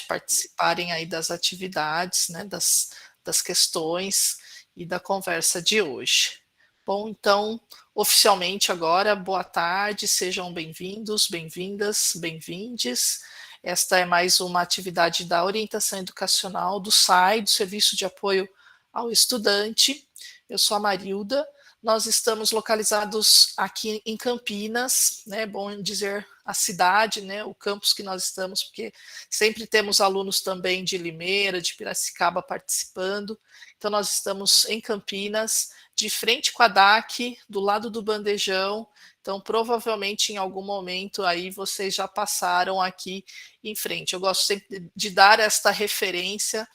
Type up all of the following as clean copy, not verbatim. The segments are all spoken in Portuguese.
participarem aí das atividades, né, das questões e da conversa de hoje. Bom, então, oficialmente agora, boa tarde, sejam bem-vindos, bem-vindas, bem-vindes. Esta é mais uma atividade da orientação educacional do SAI, do Serviço de Apoio ao Estudante. Eu sou a Marilda. Nós estamos localizados aqui em Campinas, né? É bom dizer a cidade, né? O campus que nós estamos, porque sempre temos alunos também de Limeira, de Piracicaba participando. Então, nós estamos em Campinas, de frente com a DAC, do lado do Bandejão. Então, provavelmente, em algum momento aí, vocês já passaram aqui em frente. Eu gosto sempre de dar esta referência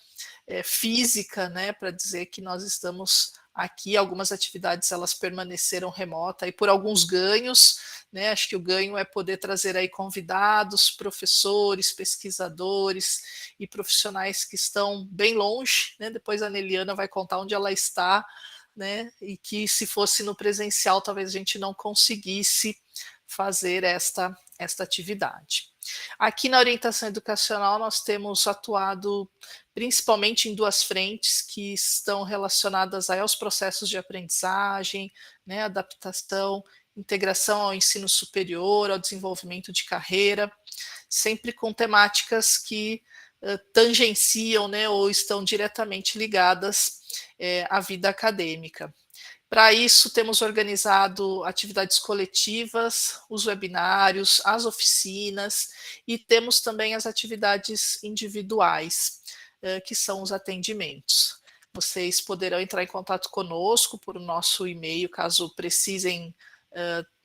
física, né, para dizer que nós estamos aqui. Algumas atividades elas permaneceram remotas e por alguns ganhos, né? Acho que o ganho é poder trazer aí convidados, professores, pesquisadores e profissionais que estão bem longe, né? Depois a Neliana vai contar onde ela está, né? E que se fosse no presencial talvez a gente não conseguisse fazer esta atividade. Aqui na orientação educacional nós temos atuado principalmente em duas frentes que estão relacionadas aí aos processos de aprendizagem, né, adaptação, integração ao ensino superior, ao desenvolvimento de carreira, sempre com temáticas que tangenciam, né, ou estão diretamente ligadas à vida acadêmica. Para isso, temos organizado atividades coletivas, os webinários, as oficinas e temos também as atividades individuais, que são os atendimentos. Vocês poderão entrar em contato conosco por nosso e-mail, caso precisem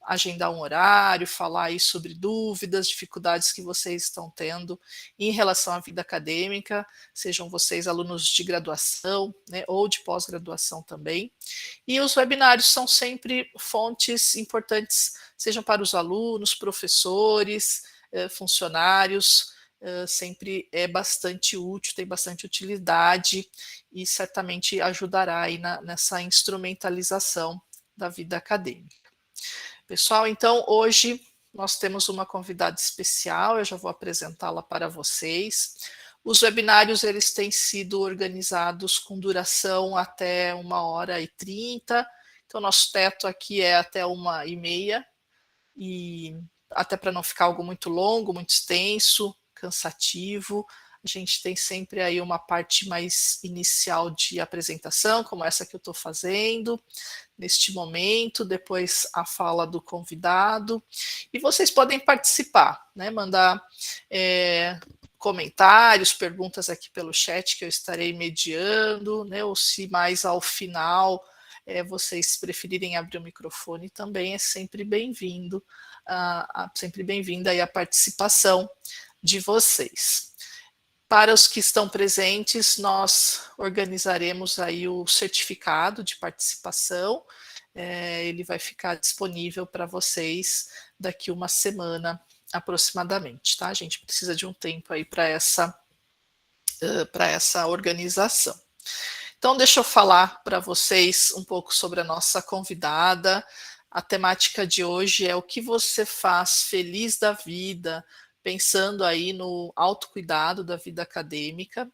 agendar um horário, falar aí sobre dúvidas, dificuldades que vocês estão tendo em relação à vida acadêmica, sejam vocês alunos de graduação, né, ou de pós-graduação também. E os webinários são sempre fontes importantes, sejam para os alunos, professores, funcionários, sempre é bastante útil, tem bastante utilidade e certamente ajudará aí nessa instrumentalização da vida acadêmica. Pessoal, então hoje nós temos uma convidada especial, eu já vou apresentá-la para vocês. Os webinários eles têm sido organizados com duração até 1h30, então nosso teto aqui é até 1h30, e até para não ficar algo muito longo, muito extenso, cansativo, a gente tem sempre aí uma parte mais inicial de apresentação, como essa que eu estou fazendo neste momento, depois a fala do convidado, e vocês podem participar, né, mandar comentários, perguntas aqui pelo chat que eu estarei mediando, né, ou se mais ao final vocês preferirem abrir o microfone também, é sempre bem-vindo, sempre bem-vinda aí a participação de vocês. Para os que estão presentes, nós organizaremos aí o certificado de participação, ele vai ficar disponível para vocês daqui uma semana aproximadamente, tá? A gente precisa de um tempo aí para essa organização. Então, deixa eu falar para vocês um pouco sobre a nossa convidada. A temática de hoje é o que você faz feliz da vida, pensando aí no autocuidado da vida acadêmica.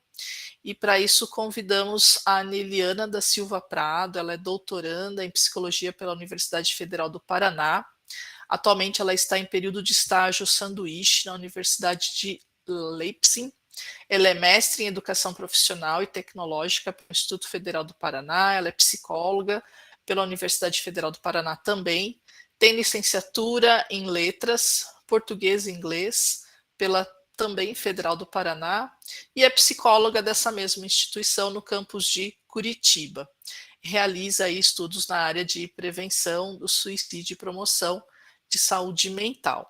E para isso convidamos a Neliana da Silva Prado, ela é doutoranda em psicologia pela Universidade Federal do Paraná. Atualmente ela está em período de estágio sanduíche na Universidade de Leipzig. Ela é mestre em educação profissional e tecnológica pelo Instituto Federal do Paraná, ela é psicóloga pela Universidade Federal do Paraná também, tem licenciatura em letras, português e inglês, pela também Federal do Paraná, e é psicóloga dessa mesma instituição no campus de Curitiba. Realiza aí estudos na área de prevenção do suicídio e promoção de saúde mental.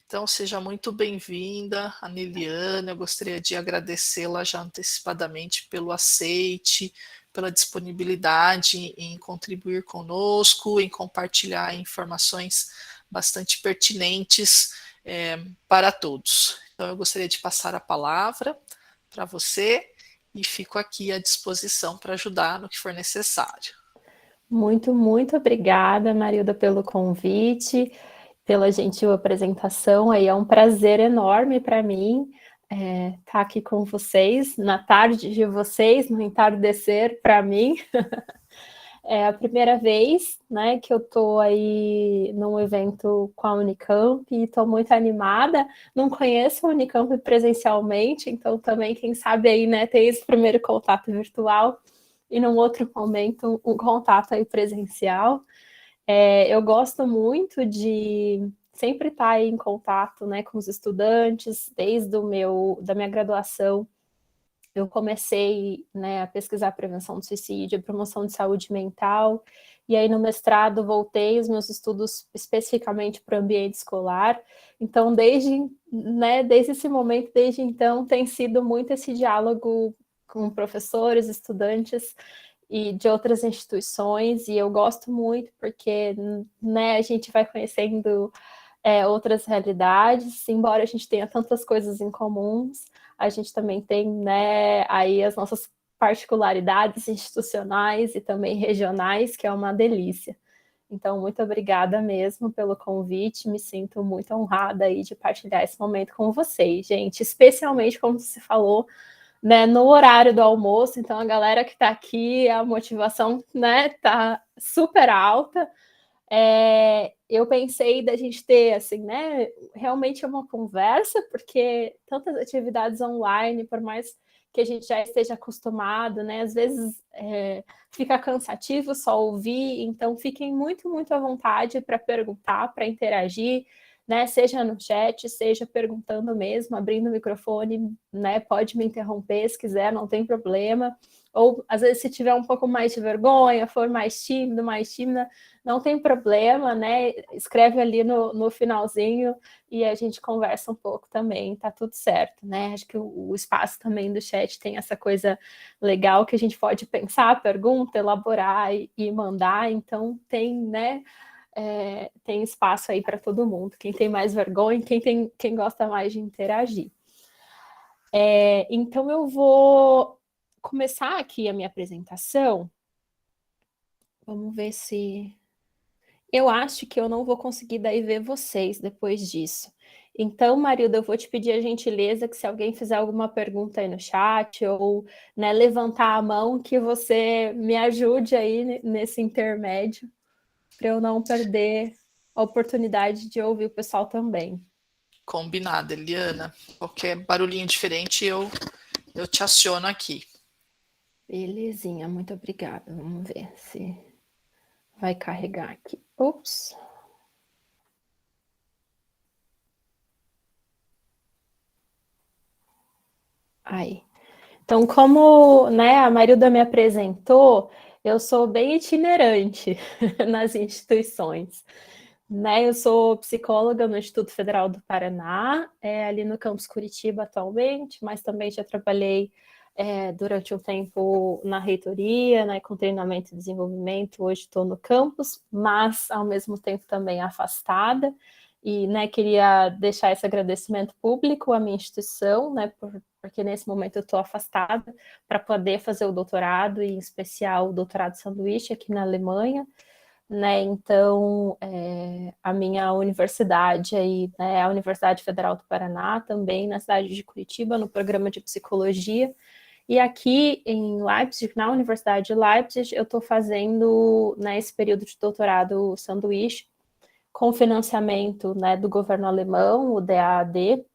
Então, seja muito bem-vinda, Neliana. Eu gostaria de agradecê-la já antecipadamente pelo aceite, pela disponibilidade em contribuir conosco, em compartilhar informações bastante pertinentes para todos. Então, eu gostaria de passar a palavra para você e fico aqui à disposição para ajudar no que for necessário. Muito, muito obrigada, Marilda, pelo convite, pela gentil apresentação. Aí é um prazer enorme para mim estar aqui com vocês, na tarde de vocês, no entardecer para mim. É a primeira vez, né, que eu estou aí num evento com a Unicamp e estou muito animada. Não conheço a Unicamp presencialmente, então também, quem sabe aí, né, ter esse primeiro contato virtual e num outro momento um contato aí presencial. Eu gosto muito de sempre estar aí em contato, né, com os estudantes, desde da minha graduação. Eu comecei, né, a pesquisar prevenção do suicídio, promoção de saúde mental, e aí no mestrado voltei os meus estudos especificamente para o ambiente escolar. Então, desde esse momento, desde então, tem sido muito esse diálogo com professores, estudantes e de outras instituições, e eu gosto muito porque, né, a gente vai conhecendo outras realidades, embora a gente tenha tantas coisas em comuns, a gente também tem, né, aí as nossas particularidades institucionais e também regionais, que é uma delícia. Então, muito obrigada mesmo pelo convite, me sinto muito honrada aí de partilhar esse momento com vocês, gente, especialmente, como você falou, né, no horário do almoço, então a galera que está aqui, a motivação, né, tá super alta. Eu pensei da gente ter, assim, né, realmente uma conversa, porque tantas atividades online, por mais que a gente já esteja acostumado, né, às vezes fica cansativo só ouvir, então fiquem muito, muito à vontade para perguntar, para interagir, né, seja no chat, seja perguntando mesmo, abrindo o microfone, né, pode me interromper se quiser, não tem problema, ou às vezes se tiver um pouco mais de vergonha, for mais tímido, mais tímida, não tem problema, né? Escreve ali no finalzinho e a gente conversa um pouco também, tá tudo certo, né? Acho que o espaço também do chat tem essa coisa legal que a gente pode pensar, pergunta, elaborar e mandar, então tem, né? Tem espaço aí para todo mundo. Quem tem mais vergonha, quem gosta mais de interagir. Então eu vou começar aqui a minha apresentação. Vamos ver se eu acho que eu não vou conseguir daí ver vocês depois disso. Então, Marilda, eu vou te pedir a gentileza que se alguém fizer alguma pergunta aí no chat ou, né, levantar a mão, que você me ajude aí nesse intermédio, para eu não perder a oportunidade de ouvir o pessoal também. Combinado, Eliana. Qualquer barulhinho diferente, eu te aciono aqui. Belezinha, muito obrigada. Vamos ver se vai carregar aqui. Ups. Aí. Então, como, né, a Marilda me apresentou, eu sou bem itinerante nas instituições. Né, eu sou psicóloga no Instituto Federal do Paraná, ali no campus Curitiba atualmente, mas também já trabalhei durante um tempo na reitoria, né, com treinamento e desenvolvimento. Hoje estou no campus, mas ao mesmo tempo também afastada. E, né, queria deixar esse agradecimento público à minha instituição, né, porque nesse momento eu estou afastada para poder fazer o doutorado, e em especial o doutorado sanduíche aqui na Alemanha, né? Então, a minha universidade aí, né, a Universidade Federal do Paraná, também na cidade de Curitiba, no programa de psicologia. E aqui em Leipzig, na Universidade de Leipzig, eu estou fazendo, né, esse período de doutorado sanduíche com financiamento, né, do governo alemão, o DAAD,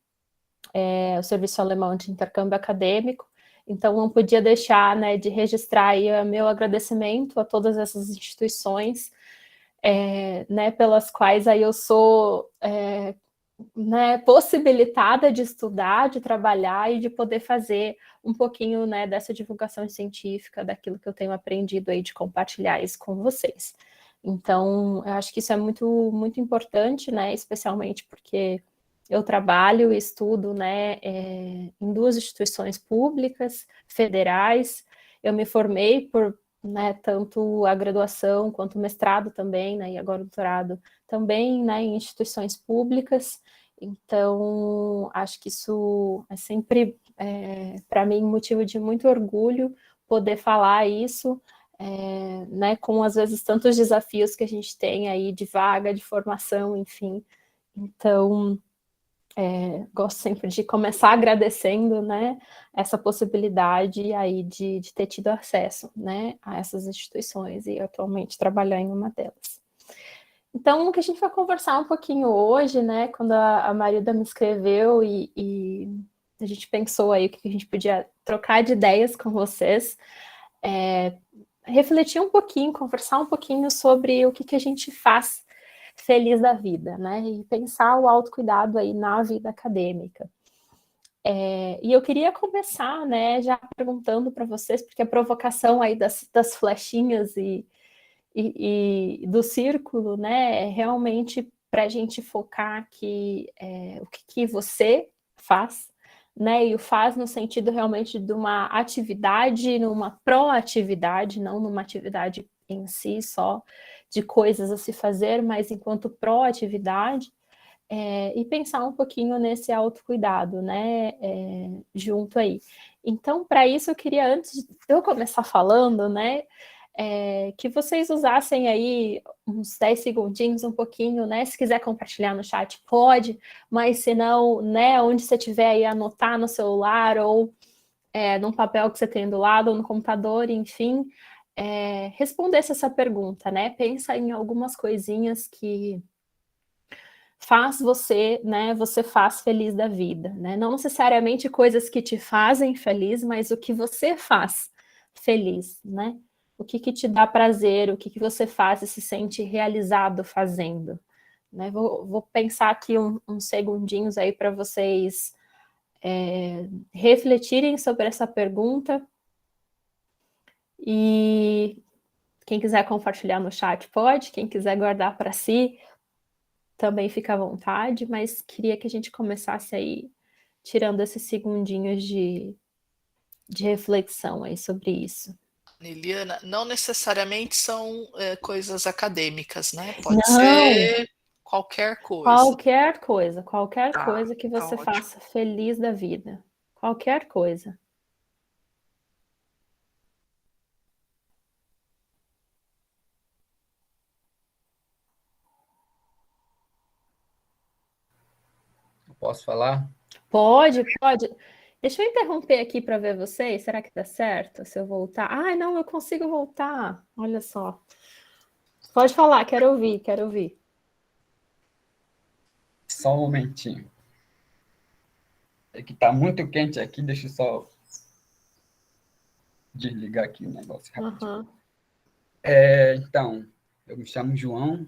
o Serviço Alemão de Intercâmbio Acadêmico. Então, não podia deixar, né, de registrar aí o meu agradecimento a todas essas instituições, né, pelas quais aí eu sou né, possibilitada de estudar, de trabalhar e de poder fazer um pouquinho, né, dessa divulgação científica, daquilo que eu tenho aprendido aí, de compartilhar isso com vocês. Então, eu acho que isso é muito, muito importante, né, especialmente porque eu trabalho e estudo, né, em duas instituições públicas, federais. Eu me formei por, né, tanto a graduação quanto o mestrado também, né, e agora o doutorado também, né, em instituições públicas. Então, acho que isso é sempre, para mim, motivo de muito orgulho poder falar isso, né, com às vezes tantos desafios que a gente tem aí de vaga, de formação, enfim. Então, Gosto sempre de começar agradecendo, né, essa possibilidade aí de ter tido acesso, né, a essas instituições e atualmente trabalhar em uma delas. Então, o que a gente vai conversar um pouquinho hoje, né, quando a Marilda me escreveu e a gente pensou aí o que a gente podia trocar de ideias com vocês, refletir um pouquinho, conversar um pouquinho sobre o que a gente faz feliz da vida, né? E pensar o autocuidado aí na vida acadêmica. E eu queria começar, né, já perguntando para vocês, porque a provocação aí das flechinhas e do círculo, né, é realmente para a gente focar que o que você faz, né, e o faz no sentido realmente de uma atividade, numa proatividade, não numa atividade em si só, de coisas a se fazer, mas enquanto proatividade, e pensar um pouquinho nesse autocuidado, né, junto aí. Então, para isso, eu queria, antes de eu começar falando, né, que vocês usassem aí uns 10 segundinhos, um pouquinho, né, se quiser compartilhar no chat, pode, mas se não, né, onde você estiver aí, anotar no celular ou num papel que você tem do lado, ou no computador, enfim, respondesse essa pergunta, né, pensa em algumas coisinhas que faz você, né, você faz feliz da vida, né, não necessariamente coisas que te fazem feliz, mas o que você faz feliz, né, o que te dá prazer, o que você faz e se sente realizado fazendo, né, vou pensar aqui uns segundinhos aí para vocês refletirem sobre essa pergunta e quem quiser compartilhar no chat pode, quem quiser guardar para si, também fica à vontade, mas queria que a gente começasse aí tirando esses segundinhos de reflexão aí sobre isso. Liliana, não necessariamente são coisas acadêmicas, né? Pode Não, ser qualquer coisa. qualquer coisa que Tá você ótimo. faça feliz da vida. Qualquer coisa. Posso falar? Pode, pode. Deixa eu interromper aqui para ver vocês. Será que dá certo se eu voltar? Ai, não, eu consigo voltar. Olha só. Pode falar, quero ouvir, quero ouvir. Só um momentinho. É que tá muito quente aqui, deixa eu só desligar aqui o negócio rapidinho. Uhum. Então, eu me chamo João,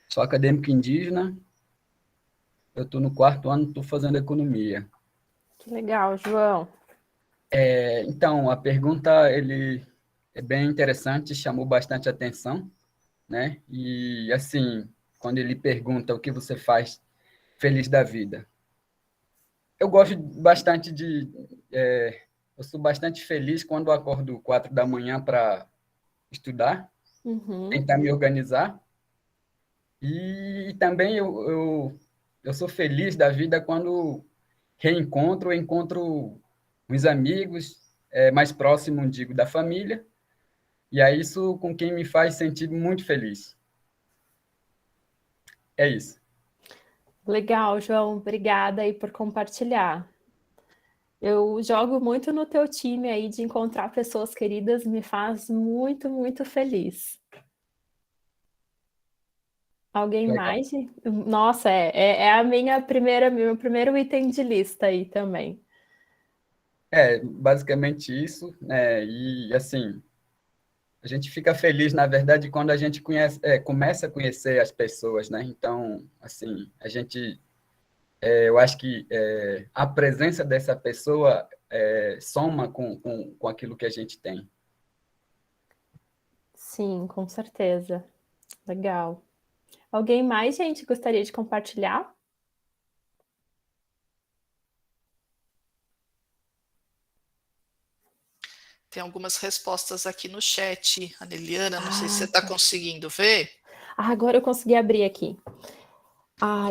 sou acadêmico indígena, eu estou no 4º ano, estou fazendo economia. Que legal, João. Então, a pergunta ele é bem interessante, chamou bastante atenção, né? E, assim, quando ele pergunta o que você faz feliz da vida. Eu gosto bastante eu sou bastante feliz quando acordo 4 da manhã para estudar, Uhum. tentar me organizar. E também eu sou feliz da vida quando encontro uns amigos mais próximos, digo, da família. E é isso com quem me faz sentir muito feliz. É isso. Legal, João. Obrigada aí por compartilhar. Eu jogo muito no teu time aí de encontrar pessoas queridas, me faz muito, muito feliz. Alguém Legal. mais? Nossa, a meu primeiro item de lista aí também. Basicamente isso, né? E assim, a gente fica feliz, na verdade, quando a gente começa a conhecer as pessoas, né? Então, assim, eu acho que a presença dessa pessoa soma com aquilo que a gente tem. Sim, com certeza. Legal. Alguém mais, gente, gostaria de compartilhar? Tem algumas respostas aqui no chat, Aneliana, não sei se você Ah, está tá. conseguindo ver. Agora eu consegui abrir aqui.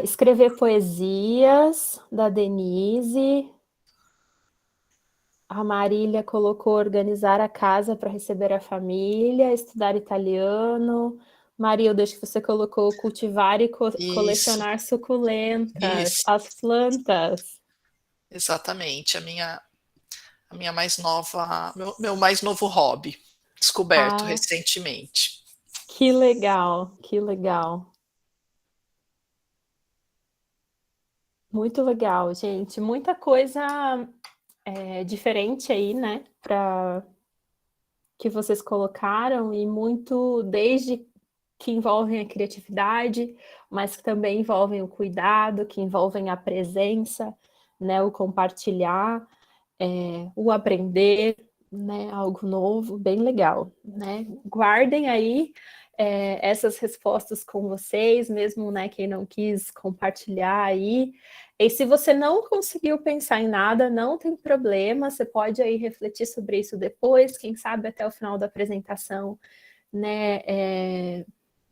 Escrever poesias, da Denise. A Marília colocou organizar a casa para receber a família, estudar italiano, Marilda, acho que você colocou cultivar e colecionar suculentas, Isso, as plantas. exatamente. A minha mais nova, meu mais novo hobby, descoberto Ah, recentemente. que legal, que legal. Muito legal, gente. Muita coisa diferente aí, né? Que vocês colocaram, e muito desde que envolvem a criatividade, mas que também envolvem o cuidado, que envolvem a presença, né? O compartilhar, o aprender, né? Algo novo, bem legal, né? Guardem aí essas respostas com vocês, mesmo, né, quem não quis compartilhar aí. E se você não conseguiu pensar em nada, não tem problema, você pode aí refletir sobre isso depois, quem sabe até o final da apresentação, né,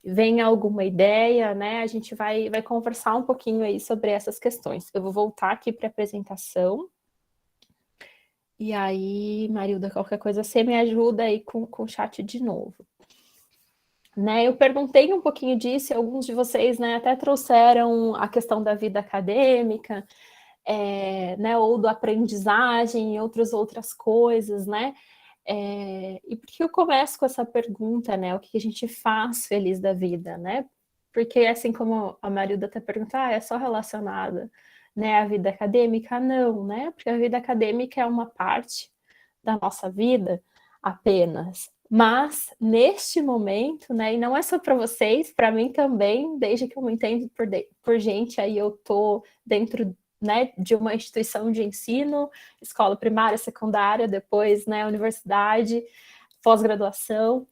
venha alguma ideia, né, a gente vai conversar um pouquinho aí sobre essas questões. Eu vou voltar aqui para a apresentação, e aí, Marilda, qualquer coisa, você me ajuda aí com o chat de novo. Né, eu perguntei um pouquinho disso, e alguns de vocês, né, até trouxeram a questão da vida acadêmica, né, ou do aprendizagem e outras coisas, né? E por que eu começo com essa pergunta, né? O que a gente faz feliz da vida, né? Porque assim como a Marilda até perguntou, é só relacionada, né, à vida acadêmica? Não, né? Porque a vida acadêmica é uma parte da nossa vida apenas. Mas, neste momento, né, e não é só para vocês, para mim também, desde que eu me entendo por gente, aí eu tô dentro, né, de uma instituição de ensino, escola primária, secundária, depois, né, universidade, pós-graduação,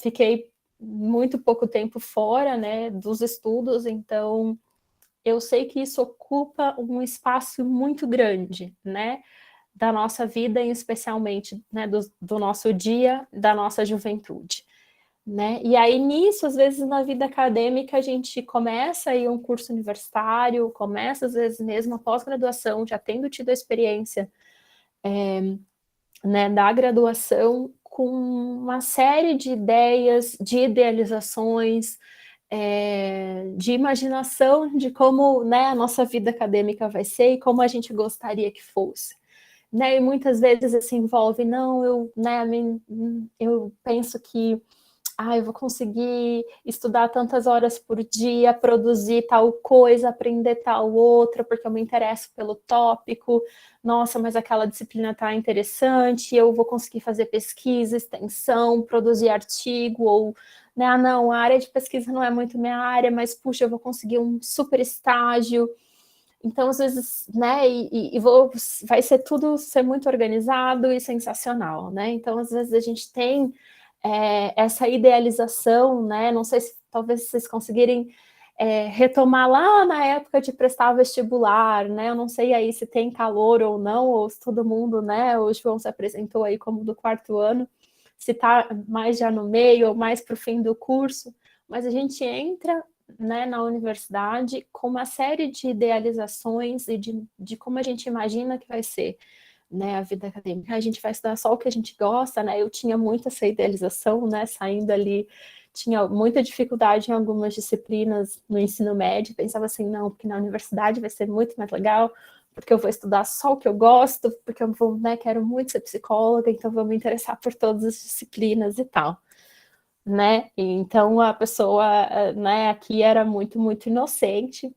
fiquei muito pouco tempo fora, né, dos estudos, então eu sei que isso ocupa um espaço muito grande, né, da nossa vida, e especialmente, né, do nosso dia, da nossa juventude, né? E aí nisso, às vezes na vida acadêmica, a gente começa aí um curso universitário, começa às vezes mesmo a pós-graduação, já tendo tido a experiência né, da graduação, com uma série de ideias, de idealizações, de imaginação de como, né, a nossa vida acadêmica vai ser e como a gente gostaria que fosse. Né, e muitas vezes se envolve, não, eu penso que eu vou conseguir estudar tantas horas por dia, produzir tal coisa, aprender tal outra, porque eu me interesso pelo tópico. Nossa, mas aquela disciplina está interessante, eu vou conseguir fazer pesquisa, extensão, produzir artigo, ou, né, não, a área de pesquisa não é muito minha área, mas, puxa, eu vou conseguir um super estágio. Então, às vezes, né, vai ser tudo ser muito organizado e sensacional, né? Então, às vezes, a gente tem essa idealização, né? Não sei se talvez vocês conseguirem retomar lá na época de prestar vestibular, né? Eu não sei aí se tem calor ou não, ou se todo mundo, né? O João se apresentou aí como do 4º ano, se está mais já no meio ou mais para o fim do curso, mas a gente entra, né, na universidade com uma série de idealizações e de como a gente imagina que vai ser, né, a vida acadêmica. A gente vai estudar só o que a gente gosta, né? Eu tinha muito essa idealização, né? Saindo ali, tinha muita dificuldade em algumas disciplinas no ensino médio, pensava assim, não, porque na universidade vai ser muito mais legal, porque eu vou estudar só o que eu gosto, porque eu vou, né, quero muito ser psicóloga, então vou me interessar por todas as disciplinas e tal, né? Então a pessoa, né, aqui era muito, muito inocente,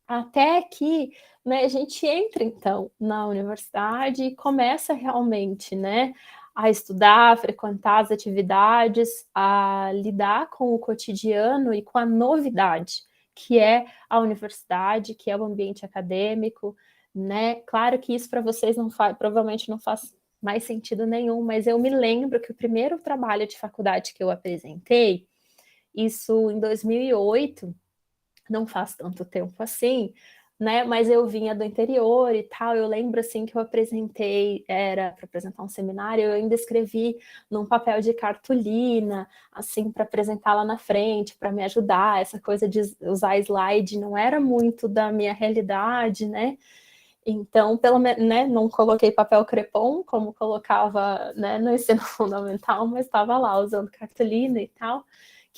até que, né, a gente entra, então, na universidade e começa realmente, né, a estudar, a frequentar as atividades, a lidar com o cotidiano e com a novidade, que é a universidade, que é o ambiente acadêmico, né? Claro que isso para vocês provavelmente não faz mais sentido nenhum, mas eu me lembro que o primeiro trabalho de faculdade que eu apresentei, isso em 2008, não faz tanto tempo assim, né? Mas eu vinha do interior e tal. Eu lembro assim que eu apresentei, era para apresentar um seminário, eu ainda escrevi num papel de cartolina, assim, para apresentar lá na frente, para me ajudar. Essa coisa de usar slide não era muito da minha realidade, né? Então, pelo menos, né, não coloquei papel crepom, como colocava, né, no ensino fundamental, mas estava lá usando cartolina e tal.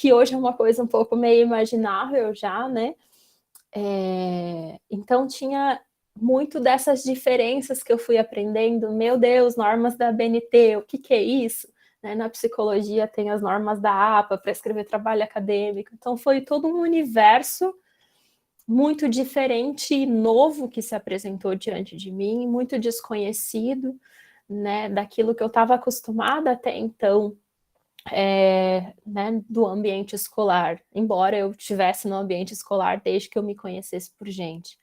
que hoje é uma coisa um pouco meio imaginável já, né? Então tinha muito dessas diferenças que eu fui aprendendo. Meu Deus, normas da BNT, o que é isso? Né? Na psicologia tem as normas da APA para escrever trabalho acadêmico. Então foi todo um universo muito diferente e novo que se apresentou diante de mim, muito desconhecido, né, daquilo que eu estava acostumada até então, né, do ambiente escolar, embora eu estivesse no ambiente escolar desde que eu me conhecesse por gente.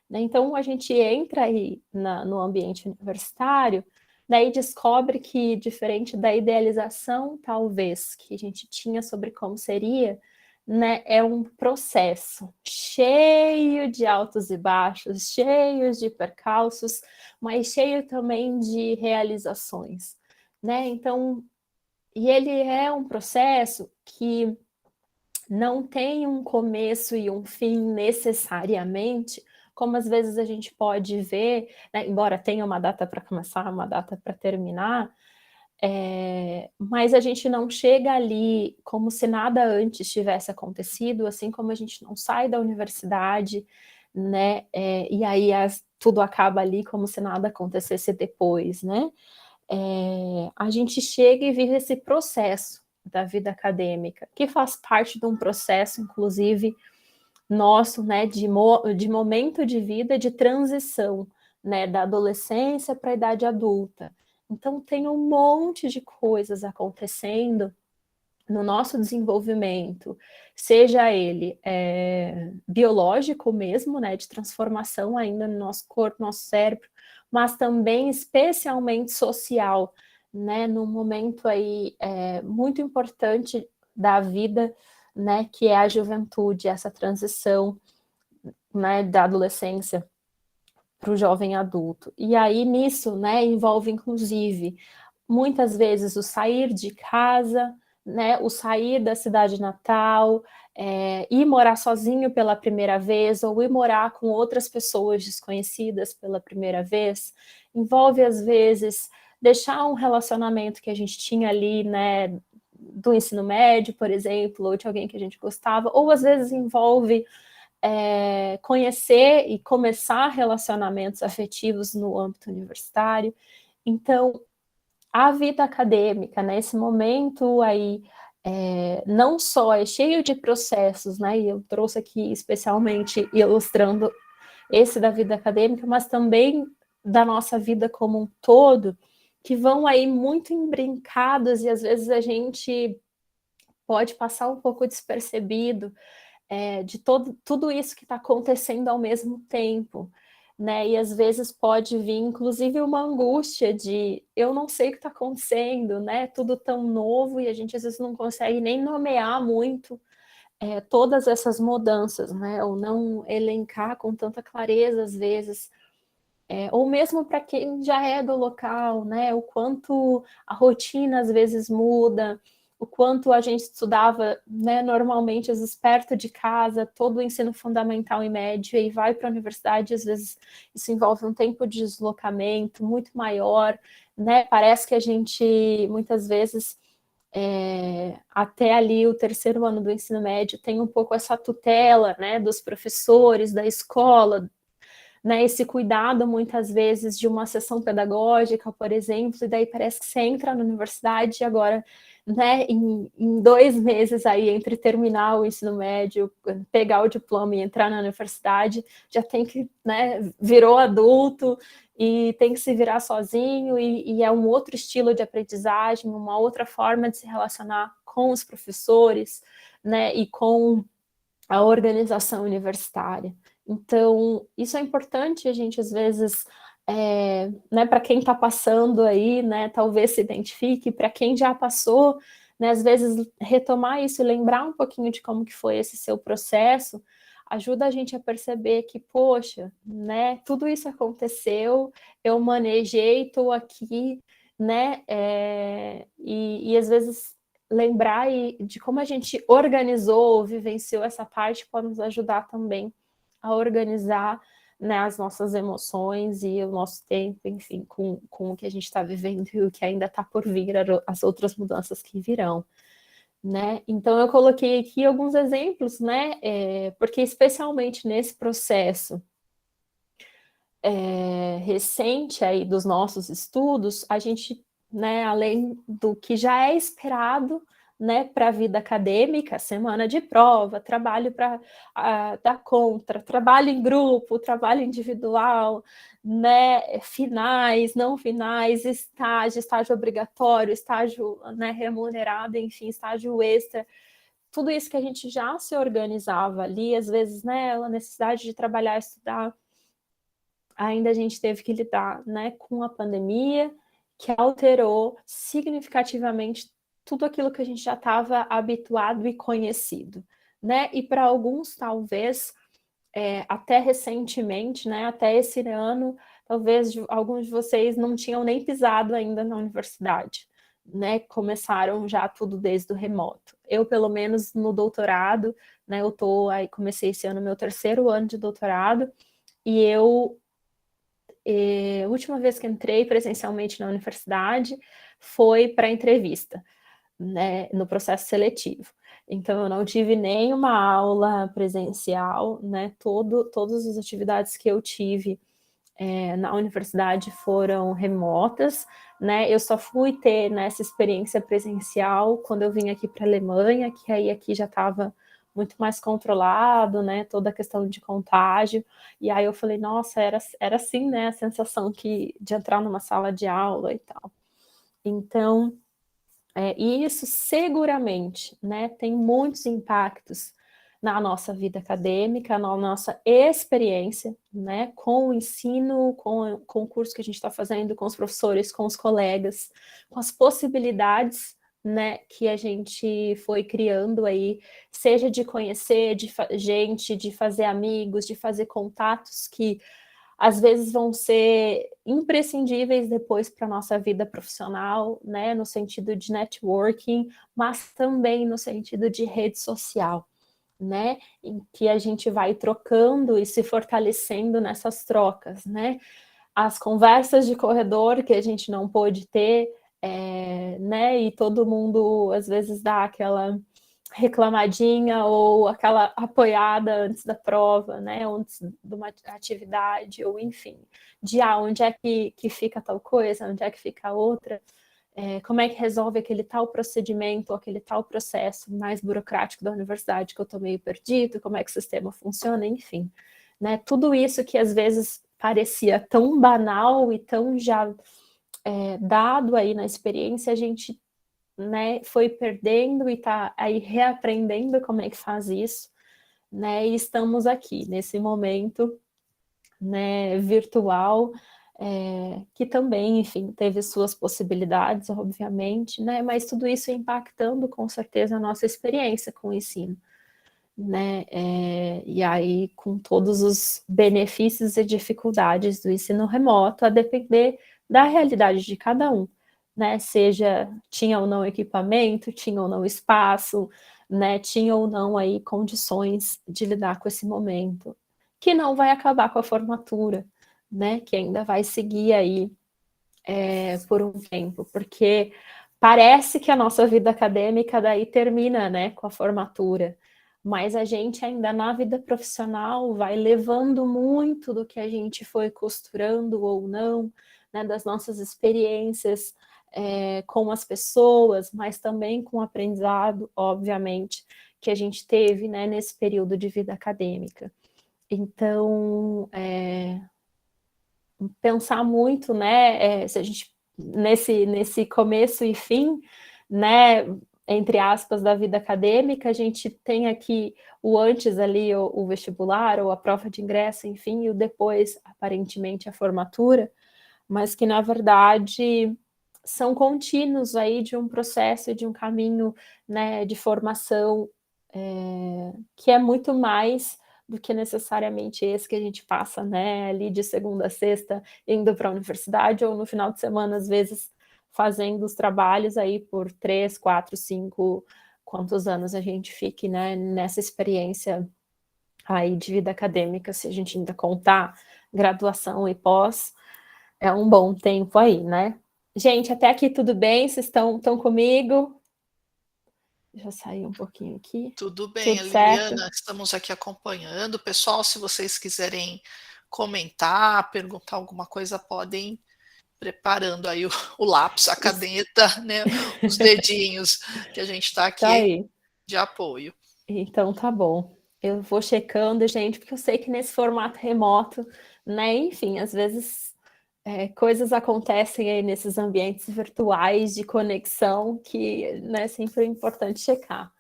Né? Então, a gente entra aí no ambiente universitário, daí descobre que, diferente da idealização, talvez, que a gente tinha sobre como seria, né, é um processo cheio de altos e baixos, cheio de percalços, mas cheio também de realizações. Né? Então, e ele é um processo que não tem um começo e um fim necessariamente, como às vezes a gente pode ver, né, embora tenha uma data para começar, uma data para terminar, mas a gente não chega ali como se nada antes tivesse acontecido, assim como a gente não sai da universidade, né, e aí tudo acaba ali como se nada acontecesse depois, né? A gente chega e vive esse processo da vida acadêmica, que faz parte de um processo, inclusive, nosso, né, de momento de vida, de transição, né, da adolescência para a idade adulta. Então, tem um monte de coisas acontecendo no nosso desenvolvimento, seja ele biológico mesmo, né, de transformação ainda no nosso corpo, no nosso cérebro, mas também especialmente social, né, num momento aí muito importante da vida, né, que é a juventude, essa transição, né, da adolescência para o jovem adulto. E aí nisso, né, envolve inclusive muitas vezes o sair de casa, né, o sair da cidade natal, ir morar sozinho pela primeira vez, ou ir morar com outras pessoas desconhecidas pela primeira vez, envolve, às vezes, deixar um relacionamento que a gente tinha ali, né, do ensino médio, por exemplo, ou de alguém que a gente gostava, ou às vezes envolve conhecer e começar relacionamentos afetivos no âmbito universitário. Então, a vida acadêmica, né, esse momento aí, não só é cheio de processos, né, e eu trouxe aqui especialmente ilustrando esse da vida acadêmica, mas também da nossa vida como um todo, que vão aí muito embrincados e às vezes a gente pode passar um pouco despercebido de tudo isso que está acontecendo ao mesmo tempo. Né? E às vezes pode vir, inclusive, uma angústia de eu não sei o que está acontecendo, né? Tudo tão novo e a gente às vezes não consegue nem nomear muito todas essas mudanças, né? Ou não elencar com tanta clareza às vezes. Ou mesmo para quem já é do local, né? O quanto a rotina às vezes muda, o quanto a gente estudava, né, normalmente, às vezes, perto de casa, todo o ensino fundamental e médio, e vai para a universidade, às vezes isso envolve um tempo de deslocamento muito maior, né? Parece que a gente, muitas vezes, até ali o terceiro ano do ensino médio, tem um pouco essa tutela, né, dos professores, da escola, né, esse cuidado, muitas vezes, de uma sessão pedagógica, por exemplo, e daí parece que você entra na universidade e agora, né, em 2 meses aí, entre terminar o ensino médio, pegar o diploma e entrar na universidade, já tem que, né, virou adulto e tem que se virar sozinho, e é um outro estilo de aprendizagem, uma outra forma de se relacionar com os professores, né, e com a organização universitária. Então, isso é importante a gente, às vezes, né, para quem está passando aí, né, talvez se identifique, para quem já passou, né, às vezes retomar isso e lembrar um pouquinho de como que foi esse seu processo, ajuda a gente a perceber que, poxa, né, tudo isso aconteceu, eu manejei, estou aqui, né, e às vezes lembrar de como a gente organizou, vivenciou essa parte, pode nos ajudar também a organizar, né, as nossas emoções e o nosso tempo, enfim, com o que a gente está vivendo e o que ainda está por vir, as outras mudanças que virão. né? Então, eu coloquei aqui alguns exemplos, né? Porque, especialmente nesse processo recente aí dos nossos estudos, a gente, né, além do que já é esperado, né, para a vida acadêmica, semana de prova, trabalho para dar conta, trabalho em grupo, trabalho individual, né, finais, não finais, estágio obrigatório, estágio, né, remunerado, enfim, estágio extra, tudo isso que a gente já se organizava ali, às vezes, né, a necessidade de trabalhar, estudar, ainda a gente teve que lidar, né, com a pandemia, que alterou significativamente tudo aquilo que a gente já estava habituado e conhecido, né? E para alguns, talvez, até recentemente, né, até esse ano, talvez alguns de vocês não tinham nem pisado ainda na universidade, né? Começaram já tudo desde o remoto. Eu, pelo menos, no doutorado, né, comecei esse ano meu 3º ano de doutorado, e a última vez que entrei presencialmente na universidade foi para entrevista, né, no processo seletivo. Então, eu não tive nenhuma aula presencial, né, todas as atividades que eu tive na universidade foram remotas, né, eu só fui ter nessa experiência presencial quando eu vim aqui para a Alemanha, que aí aqui já estava muito mais controlado, né, toda a questão de contágio, e aí eu falei, nossa, era assim, né, a sensação de entrar numa sala de aula e tal. Então, e isso seguramente, né, tem muitos impactos na nossa vida acadêmica, na nossa experiência, né, com o ensino, com o curso que a gente está fazendo, com os professores, com os colegas, com as possibilidades, né, que a gente foi criando aí, seja de conhecer gente, de fazer amigos, de fazer contatos que às vezes vão ser imprescindíveis depois para a nossa vida profissional, né, no sentido de networking, mas também no sentido de rede social, né, em que a gente vai trocando e se fortalecendo nessas trocas, né, as conversas de corredor que a gente não pôde ter, né, e todo mundo às vezes dá aquela reclamadinha ou aquela apoiada antes da prova, né, antes de uma atividade, ou enfim, de onde é que fica tal coisa, onde é que fica outra, como é que resolve aquele tal procedimento, aquele tal processo mais burocrático da universidade que eu estou meio perdido, como é que o sistema funciona, enfim, né, tudo isso que às vezes parecia tão banal e tão já dado aí na experiência, a gente, né, foi perdendo e está aí reaprendendo como é que faz isso, né, e estamos aqui nesse momento, né, virtual, que também, enfim, teve suas possibilidades, obviamente, né, mas tudo isso impactando com certeza a nossa experiência com o ensino, né, e aí com todos os benefícios e dificuldades do ensino remoto, a depender da realidade de cada um, né, seja tinha ou não equipamento, tinha ou não espaço, né, tinha ou não aí condições de lidar com esse momento, que não vai acabar com a formatura, né, que ainda vai seguir aí por um tempo, porque parece que a nossa vida acadêmica daí termina, né, com a formatura, mas a gente ainda na vida profissional vai levando muito do que a gente foi costurando ou não, né, das nossas experiências com as pessoas, mas também com o aprendizado, obviamente, que a gente teve, né, nesse período de vida acadêmica. Então, pensar muito, né, se a gente, nesse começo e fim, né, entre aspas, da vida acadêmica, a gente tem aqui o antes ali, o vestibular, ou a prova de ingresso, enfim, e o depois, aparentemente, a formatura, mas que, na verdade, são contínuos aí de um processo, de um caminho, né, de formação, que é muito mais do que necessariamente esse que a gente passa, né, ali de segunda a sexta, indo para a universidade, ou no final de semana, às vezes, fazendo os trabalhos aí por 3, 4, 5, quantos anos a gente fique, né, nessa experiência aí de vida acadêmica, se a gente ainda contar graduação e pós, é um bom tempo aí, né? Gente, até aqui tudo bem? Vocês estão comigo? Deixa eu sair um pouquinho aqui. Tudo bem, Tudo certo? Liliana, estamos aqui acompanhando. Pessoal, se vocês quiserem comentar, perguntar alguma coisa, podem ir preparando aí o lápis, a caneta, né, os dedinhos, que a gente está Tá aqui aí. de apoio. Então tá bom. Eu vou checando, gente, porque eu sei que nesse formato remoto, né? Enfim, às vezes coisas acontecem aí nesses ambientes virtuais de conexão que, né, sempre é importante checar.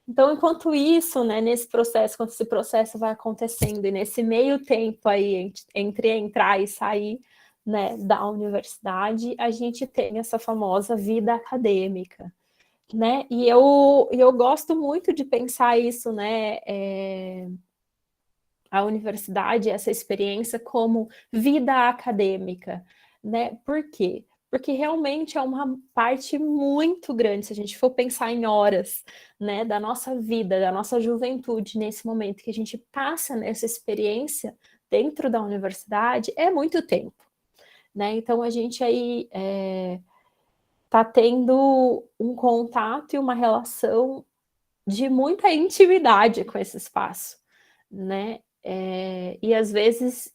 Então, enquanto isso, né, nesse processo, quando esse processo vai acontecendo, e nesse meio tempo aí, entre entrar e sair, né, da universidade, a gente tem essa famosa vida acadêmica, né? E eu gosto muito de pensar isso, né? A universidade, essa experiência como vida acadêmica, né? Por quê? Porque realmente é uma parte muito grande, se a gente for pensar em horas, né, da nossa vida, da nossa juventude, nesse momento que a gente passa nessa experiência dentro da universidade, é muito tempo, né? Então a gente aí está tendo um contato e uma relação de muita intimidade com esse espaço, né? E às vezes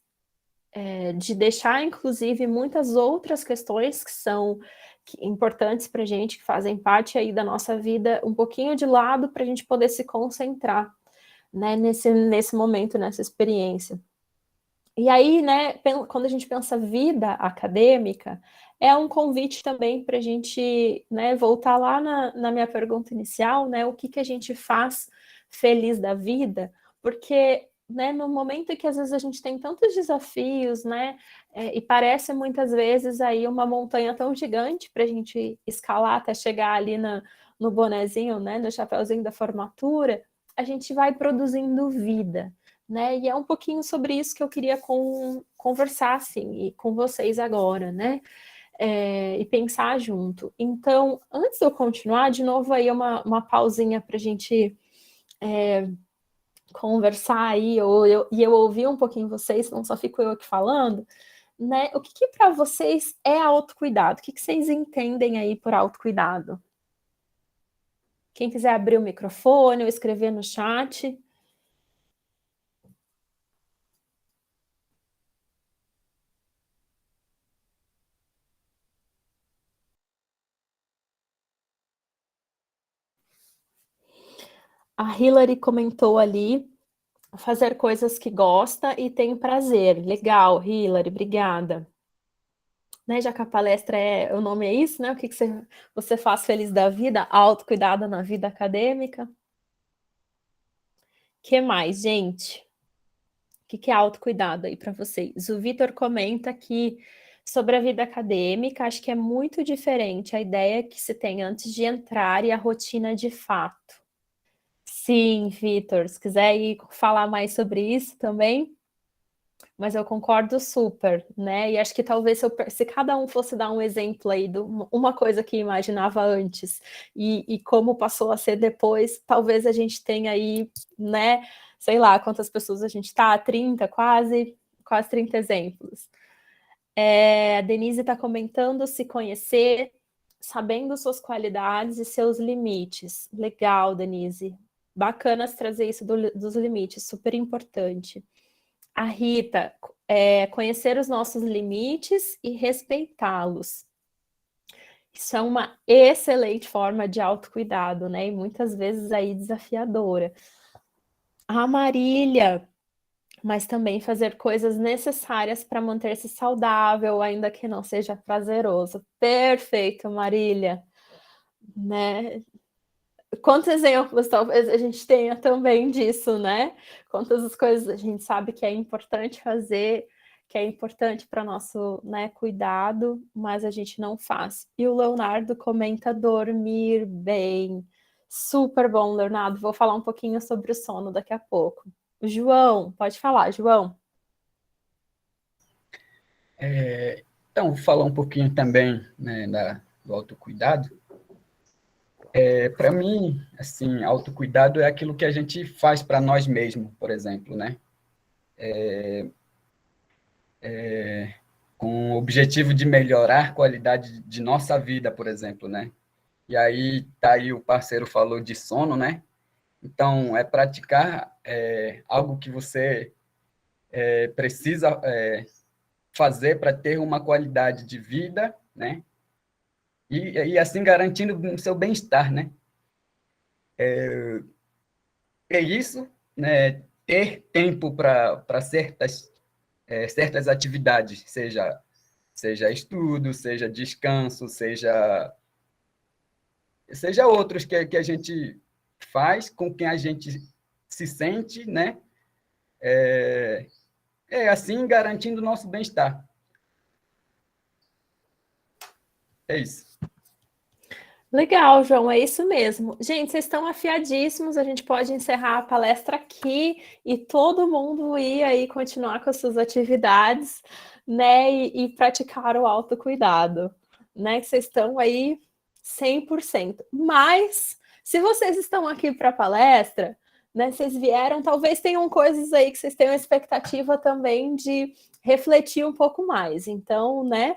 de deixar, inclusive, muitas outras questões que são importantes para a gente, que fazem parte aí da nossa vida, um pouquinho de lado para a gente poder se concentrar, né, nesse momento, nessa experiência. E aí, né, quando a gente pensa vida acadêmica, é um convite também para a gente, né, voltar lá na minha pergunta inicial, né, o que a gente faz feliz da vida, porque, né, no momento em que às vezes a gente tem tantos desafios, né, e parece muitas vezes aí uma montanha tão gigante para a gente escalar até chegar ali no bonezinho, né, no chapéuzinho da formatura, a gente vai produzindo vida, né? E é um pouquinho sobre isso que eu queria conversar assim, e com vocês agora, né? E pensar junto. Então, antes de eu continuar, de novo aí uma pausinha para a gente conversar aí, e eu ouvir um pouquinho vocês, não só fico eu aqui falando, né? O que para vocês é autocuidado? O que vocês entendem aí por autocuidado? Quem quiser abrir o microfone ou escrever no chat. A Hilary comentou ali, fazer coisas que gosta e tem prazer. Legal, Hilary, obrigada. Né, já que a palestra o nome é isso, né? O que você faz feliz da vida? Autocuidado na vida acadêmica. O que mais, gente? O que é autocuidado aí para vocês? O Vitor comenta que sobre a vida acadêmica, acho que é muito diferente a ideia que se tem antes de entrar e a rotina de fato. Sim, Vitor, se quiser ir falar mais sobre isso também, mas eu concordo super, né? E acho que talvez se cada um fosse dar um exemplo aí de uma coisa que imaginava antes e como passou a ser depois, talvez a gente tenha aí, né? Sei lá quantas pessoas a gente está, 30, quase 30 exemplos. A Denise está comentando se conhecer, sabendo suas qualidades e seus limites. Legal, Denise. Bacana trazer isso dos limites, super importante. A Rita, conhecer os nossos limites e respeitá-los. Isso é uma excelente forma de autocuidado, né? E muitas vezes aí desafiadora. A Marília, mas também fazer coisas necessárias para manter-se saudável, ainda que não seja prazeroso. Perfeito, Marília. Né? Quantos exemplos talvez a gente tenha também disso, né? Quantas as coisas a gente sabe que é importante fazer, que é importante para nosso, né, cuidado, mas a gente não faz. E o Leonardo comenta dormir bem. Super bom, Leonardo. Vou falar um pouquinho sobre o sono daqui a pouco. João, pode falar, João. Então, vou falar um pouquinho também, né, do autocuidado. Para mim, assim, autocuidado é aquilo que a gente faz para nós mesmos, por exemplo, né? Com o objetivo de melhorar a qualidade de nossa vida, por exemplo, né? E aí, tá aí o parceiro falou de sono, né? Então, é praticar algo que você precisa fazer para ter uma qualidade de vida, né? E assim garantindo o seu bem-estar, né? É isso, né? Ter tempo para certas atividades, seja estudo, seja descanso, seja outros que a gente faz com quem a gente se sente, né? Assim garantindo o nosso bem-estar. É isso. Legal, João, é isso mesmo. Gente, vocês estão afiadíssimos, a gente pode encerrar a palestra aqui e todo mundo ir aí continuar com as suas atividades, né, e praticar o autocuidado, né, que vocês estão aí 100%. Mas, se vocês estão aqui para a palestra, né, vocês vieram, talvez tenham coisas aí que vocês tenham expectativa também de refletir um pouco mais. Então, né,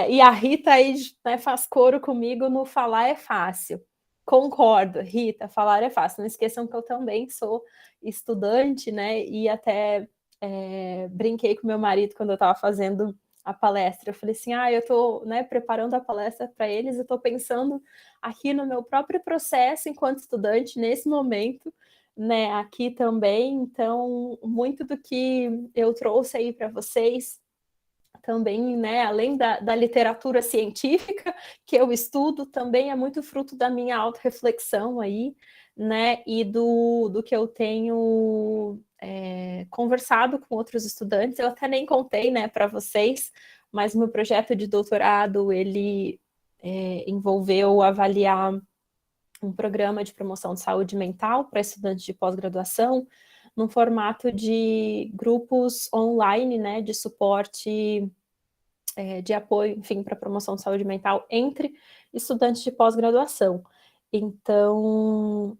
e a Rita aí, né, faz coro comigo no falar é fácil. Concordo, Rita, falar é fácil. Não esqueçam que eu também sou estudante, né? E até brinquei com meu marido quando eu estava fazendo a palestra. Eu falei assim: eu estou, né, preparando a palestra para eles, eu estou pensando aqui no meu próprio processo enquanto estudante, nesse momento, né, aqui também. Então, muito do que eu trouxe aí para vocês também, né, além da literatura científica que eu estudo, também é muito fruto da minha autorreflexão aí, né, e do que eu tenho conversado com outros estudantes. Eu até nem contei, né, para vocês, mas meu projeto de doutorado, ele envolveu avaliar um programa de promoção de saúde mental para estudantes de pós-graduação, num formato de grupos online, né, de suporte, de apoio, enfim, para a promoção de saúde mental entre estudantes de pós-graduação. Então,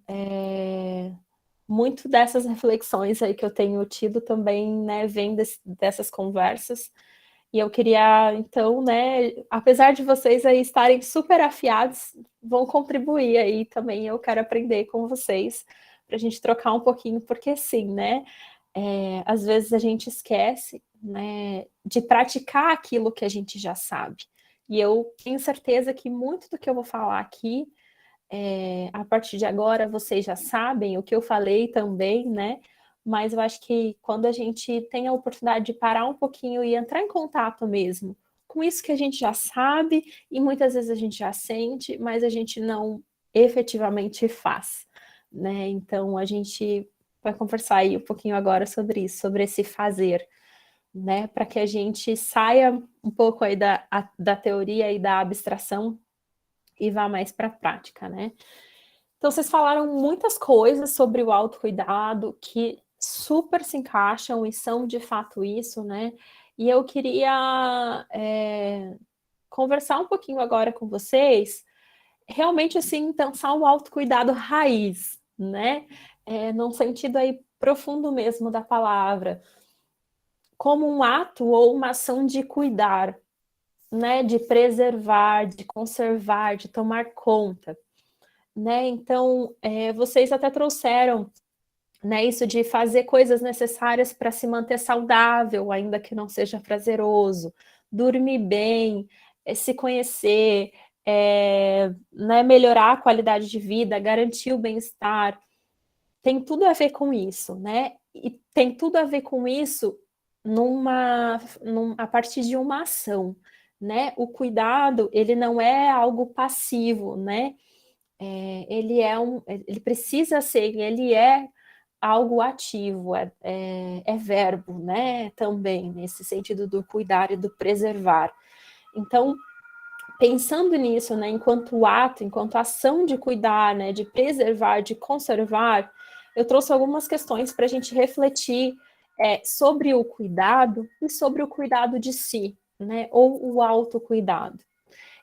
muito dessas reflexões aí que eu tenho tido também, né, vem dessas conversas. E eu queria, então, né, apesar de vocês aí estarem super afiados, vão contribuir aí também. Eu quero aprender com vocês para a gente trocar um pouquinho, porque sim, né? Às vezes a gente esquece, né, de praticar aquilo que a gente já sabe. E eu tenho certeza que muito do que eu vou falar aqui, a partir de agora, vocês já sabem, o que eu falei também, né? Mas eu acho que quando a gente tem a oportunidade de parar um pouquinho e entrar em contato mesmo com isso que a gente já sabe, e muitas vezes a gente já sente, mas a gente não efetivamente faz, né? Então a gente vai conversar aí um pouquinho agora sobre isso, sobre esse fazer, né? Para que a gente saia um pouco aí da teoria e da abstração e vá mais para a prática, né? Então, vocês falaram muitas coisas sobre o autocuidado que super se encaixam e são de fato isso, né? E eu queria conversar um pouquinho agora com vocês, realmente assim, pensar o autocuidado raiz, né? Num sentido aí profundo mesmo da palavra, como um ato ou uma ação de cuidar, né? De preservar, de conservar, de tomar conta. Né? Então, vocês até trouxeram, né, isso de fazer coisas necessárias para se manter saudável, ainda que não seja prazeroso, dormir bem, se conhecer, né, melhorar a qualidade de vida, garantir o bem-estar, tem tudo a ver com isso, né? E tem tudo a ver com isso a partir de uma ação, né? O cuidado, ele não é algo passivo, né? Ele precisa ser, ele é algo ativo, é verbo, né? Também, nesse sentido do cuidar e do preservar. Então, pensando nisso, né, enquanto ato, enquanto ação de cuidar, né, de preservar, de conservar, eu trouxe algumas questões para a gente refletir sobre o cuidado e sobre o cuidado de si, né, ou o autocuidado.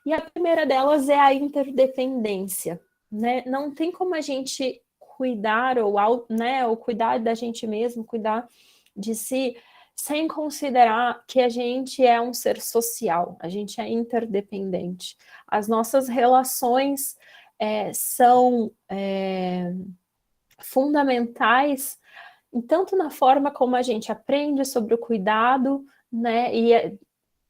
E a primeira delas é a interdependência, né? Não tem como a gente cuidar ou cuidar da gente mesmo, cuidar de si, sem considerar que a gente é um ser social, a gente é interdependente. As nossas relações são fundamentais, tanto na forma como a gente aprende sobre o cuidado, né, e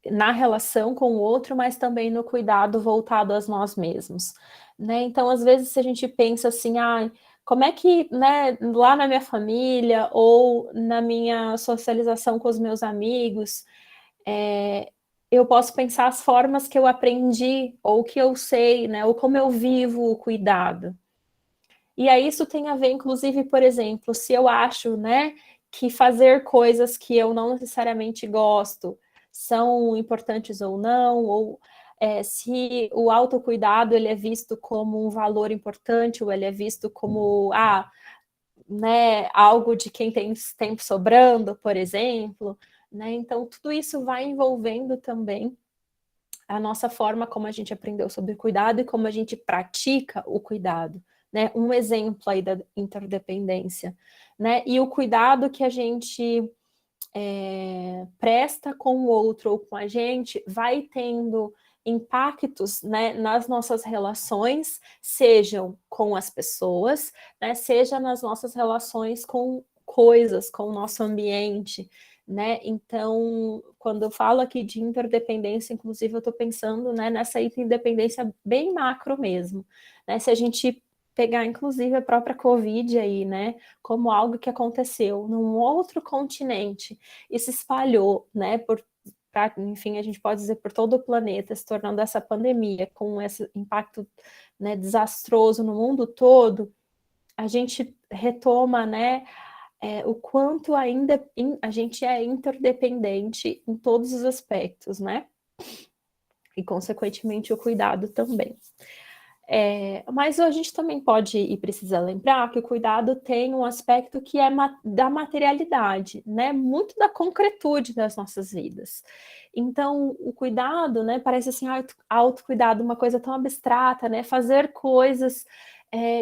na relação com o outro, mas também no cuidado voltado a nós mesmos, né? Então, às vezes, se a gente pensa assim, como é que, né, lá na minha família ou na minha socialização com os meus amigos, eu posso pensar as formas que eu aprendi, ou que eu sei, né, ou como eu vivo o cuidado. E aí isso tem a ver, inclusive, por exemplo, se eu acho, né, que fazer coisas que eu não necessariamente gosto são importantes ou não, ou se o autocuidado ele é visto como um valor importante, ou ele é visto como né, algo de quem tem tempo sobrando, por exemplo, né? Então tudo isso vai envolvendo também a nossa forma como a gente aprendeu sobre cuidado e como a gente pratica o cuidado, né? Um exemplo aí da interdependência, né? E o cuidado que a gente presta com o outro ou com a gente vai tendo impactos, né, nas nossas relações, sejam com as pessoas, né, seja nas nossas relações com coisas, com o nosso ambiente, né? Então, quando eu falo aqui de interdependência, inclusive eu estou pensando, né, nessa interdependência bem macro mesmo, né? Se a gente pegar, inclusive, a própria Covid aí, né, como algo que aconteceu num outro continente e se espalhou, né, enfim, a gente pode dizer por todo o planeta, se tornando essa pandemia com esse impacto, né, desastroso no mundo todo, a gente retoma, né, o quanto ainda a gente é interdependente em todos os aspectos, né? E, consequentemente, o cuidado também. Mas a gente também pode e precisa lembrar que o cuidado tem um aspecto que é da materialidade, né? Muito da concretude das nossas vidas. Então, o cuidado, né? Parece assim, autocuidado, uma coisa tão abstrata, né? Fazer coisas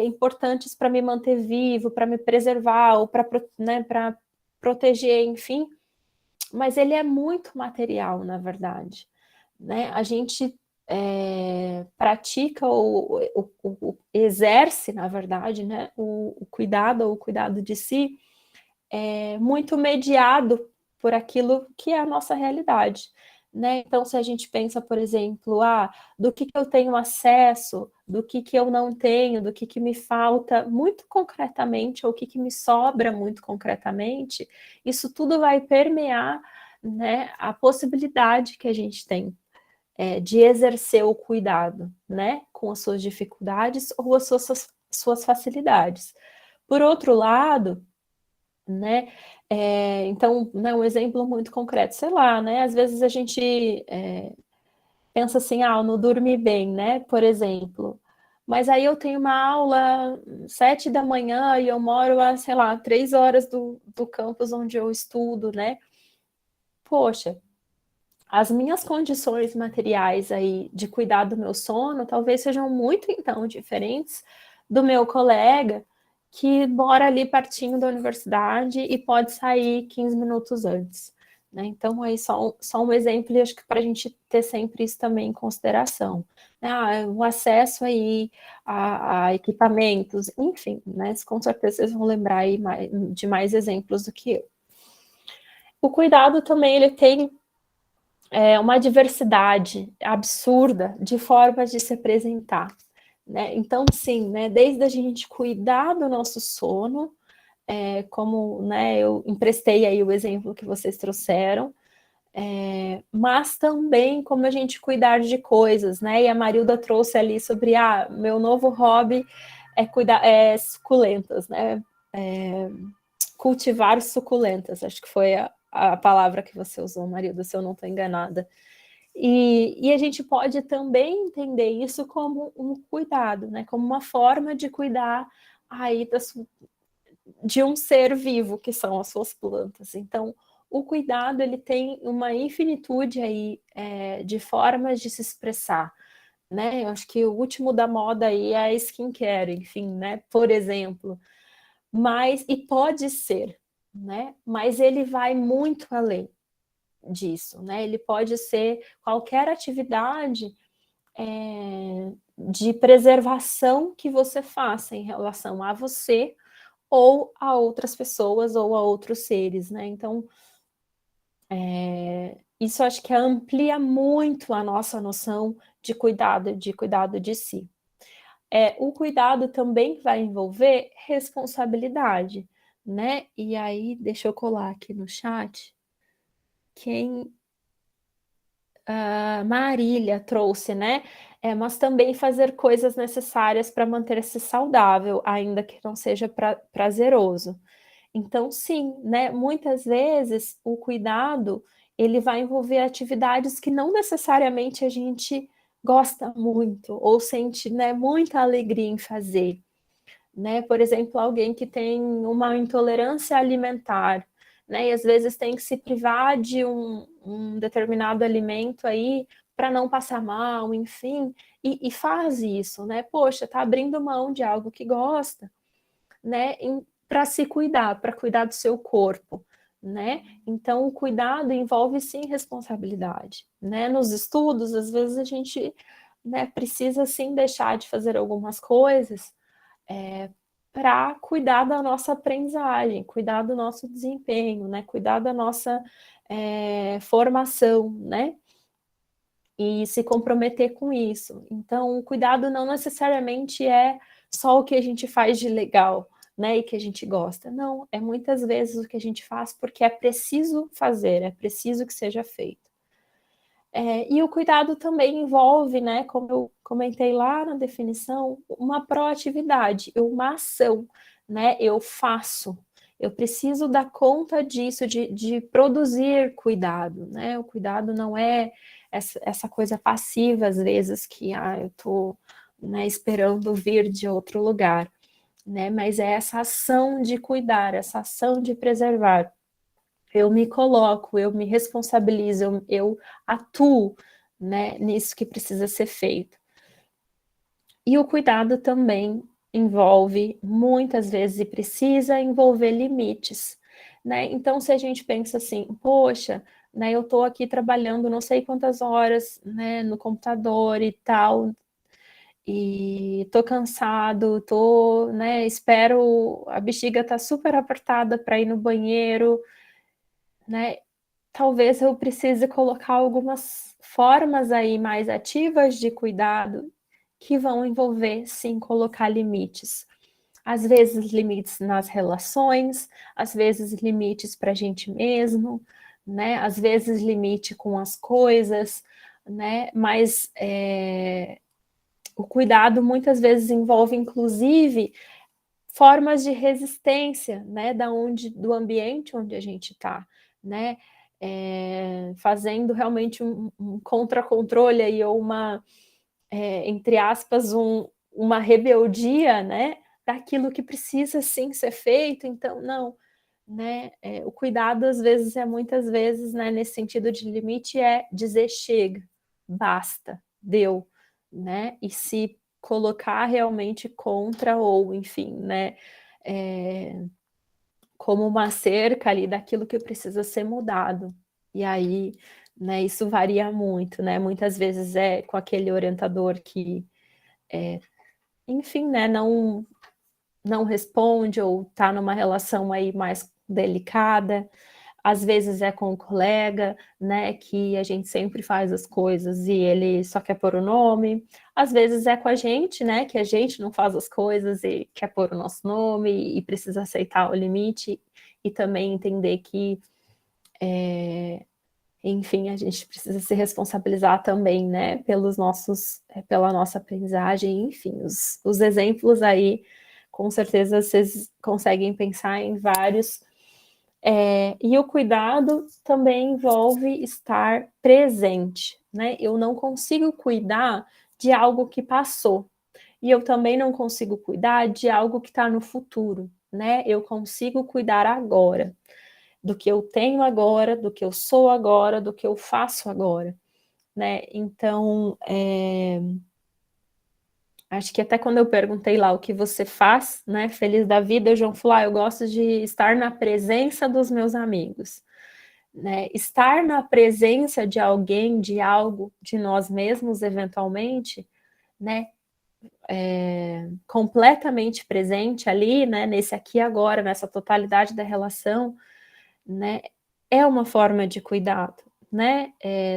importantes para me manter vivo, para me preservar, ou para, né, para proteger, enfim. Mas ele é muito material, na verdade, né? A gente pratica ou exerce, na verdade, né, o cuidado ou o cuidado de si muito mediado por aquilo que é a nossa realidade, né? Então, se a gente pensa, por exemplo, do que eu tenho acesso, do que eu não tenho, do que me falta muito concretamente, ou o que me sobra muito concretamente, isso tudo vai permear, né, a possibilidade que a gente tem de exercer o cuidado, né, com as suas dificuldades ou as suas facilidades. Por outro lado, né, então, né, um exemplo muito concreto, sei lá, né, às vezes a gente pensa assim, eu não dormi bem, né, por exemplo, mas aí eu tenho uma aula 7 da manhã e eu moro a, sei lá, 3 horas do campus onde eu estudo, né, poxa, as minhas condições materiais aí de cuidar do meu sono talvez sejam muito, então, diferentes do meu colega que mora ali pertinho da universidade e pode sair 15 minutos antes, né? Então, aí só um exemplo, e acho que para a gente ter sempre isso também em consideração. O acesso aí a equipamentos, enfim, né? Com certeza vocês vão lembrar aí de mais exemplos do que eu. O cuidado também, ele tem uma diversidade absurda de formas de se apresentar, né? Então, sim, né, desde a gente cuidar do nosso sono, como, né, eu emprestei aí o exemplo que vocês trouxeram, mas também como a gente cuidar de coisas, né? E a Marilda trouxe ali sobre, meu novo hobby é cuidar suculentas, né? Cultivar suculentas, acho que foi a palavra que você usou, Marilda, se eu não estou enganada. E a gente pode também entender isso como um cuidado, né? Como uma forma de cuidar aí de um ser vivo, que são as suas plantas. Então, o cuidado, ele tem uma infinitude aí de formas de se expressar, né? Eu acho que o último da moda aí é a skincare, enfim, né? Por exemplo. E pode ser, né? Mas ele vai muito além disso, né? Ele pode ser qualquer atividade de preservação que você faça em relação a você ou a outras pessoas ou a outros seres, né? Então, isso acho que amplia muito a nossa noção de cuidado de si. O cuidado também vai envolver responsabilidade, né? E aí, deixa eu colar aqui no chat quem a Marília trouxe, né? Mas também fazer coisas necessárias para manter-se saudável, ainda que não seja prazeroso. Então, sim, né? Muitas vezes o cuidado ele vai envolver atividades que não necessariamente a gente gosta muito ou sente, né, muita alegria em fazer, né? Por exemplo, alguém que tem uma intolerância alimentar, né? E às vezes tem que se privar de um determinado alimento aí para não passar mal, enfim, e faz isso, né? Poxa, tá abrindo mão de algo que gosta, né? Para se cuidar, para cuidar do seu corpo, né? Então, o cuidado envolve sim responsabilidade, né? Nos estudos, às vezes a gente, né, precisa sim deixar de fazer algumas coisas para cuidar da nossa aprendizagem, cuidar do nosso desempenho, né? Cuidar da nossa formação, né? E se comprometer com isso. Então, o cuidado não necessariamente é só o que a gente faz de legal, né? E que a gente gosta. Não, é muitas vezes o que a gente faz porque é preciso fazer, é preciso que seja feito. E o cuidado também envolve, né, como eu comentei lá na definição, uma proatividade, uma ação, né? Eu faço, eu preciso dar conta disso, de produzir cuidado, né? O cuidado não é essa coisa passiva, às vezes, que eu estou, né, esperando vir de outro lugar, né? Mas é essa ação de cuidar, essa ação de preservar. Eu me coloco, eu me responsabilizo, eu atuo, né, nisso que precisa ser feito. E o cuidado também envolve, muitas vezes, e precisa envolver limites, né? Então, se a gente pensa assim, poxa, né, eu estou aqui trabalhando não sei quantas horas, né, no computador e tal, e estou cansado, né, espero, a bexiga tá super apertada para ir no banheiro, né? Talvez eu precise colocar algumas formas aí mais ativas de cuidado que vão envolver, sim, colocar limites. Às vezes limites nas relações, às vezes limites para a gente mesmo, né? Às vezes limite com as coisas, né? Mas o cuidado muitas vezes envolve, inclusive, formas de resistência, né, do ambiente onde a gente está, né, fazendo realmente um contra-controle aí, ou entre aspas, uma rebeldia, né, daquilo que precisa sim ser feito. Então, não, né, o cuidado às vezes muitas vezes, né, nesse sentido de limite, dizer chega, basta, deu, né, e se colocar realmente contra, ou enfim, né, como uma cerca ali daquilo que precisa ser mudado. E aí, né, isso varia muito, né, muitas vezes com aquele orientador que, enfim, né, não responde, ou está numa relação aí mais delicada. Às vezes é com o colega, né, que a gente sempre faz as coisas e ele só quer pôr o nome. Às vezes é com a gente, né, que a gente não faz as coisas e quer pôr o nosso nome e precisa aceitar o limite, e também entender que, enfim, a gente precisa se responsabilizar também, né, pela nossa aprendizagem. Enfim, os exemplos aí, com certeza vocês conseguem pensar em vários. E o cuidado também envolve estar presente, né? Eu não consigo cuidar de algo que passou, e eu também não consigo cuidar de algo que está no futuro, né? Eu consigo cuidar agora, do que eu tenho agora, do que eu sou agora, do que eu faço agora, né? Então, Acho que até quando eu perguntei lá o que você faz, né, feliz da vida, o João falou, eu gosto de estar na presença dos meus amigos. Né? Estar na presença de alguém, de algo, de nós mesmos, eventualmente, né, completamente presente ali, né, nesse aqui e agora, nessa totalidade da relação, né, é uma forma de cuidado, né?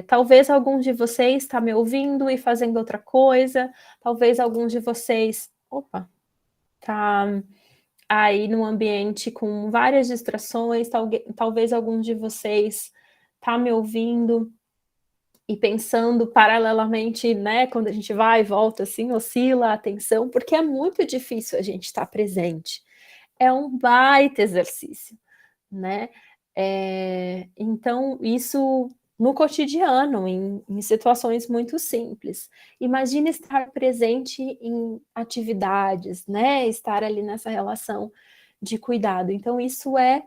Talvez alguns de vocês está me ouvindo e fazendo outra coisa, talvez alguns de vocês, tá aí num ambiente com várias distrações, talvez alguns de vocês tá me ouvindo e pensando paralelamente, né, quando a gente vai e volta assim, oscila a atenção, porque é muito difícil a gente estar presente. É um baita exercício, né? Então, isso no cotidiano, em situações muito simples. Imagina estar presente em atividades, né? Estar ali nessa relação de cuidado. Então, isso é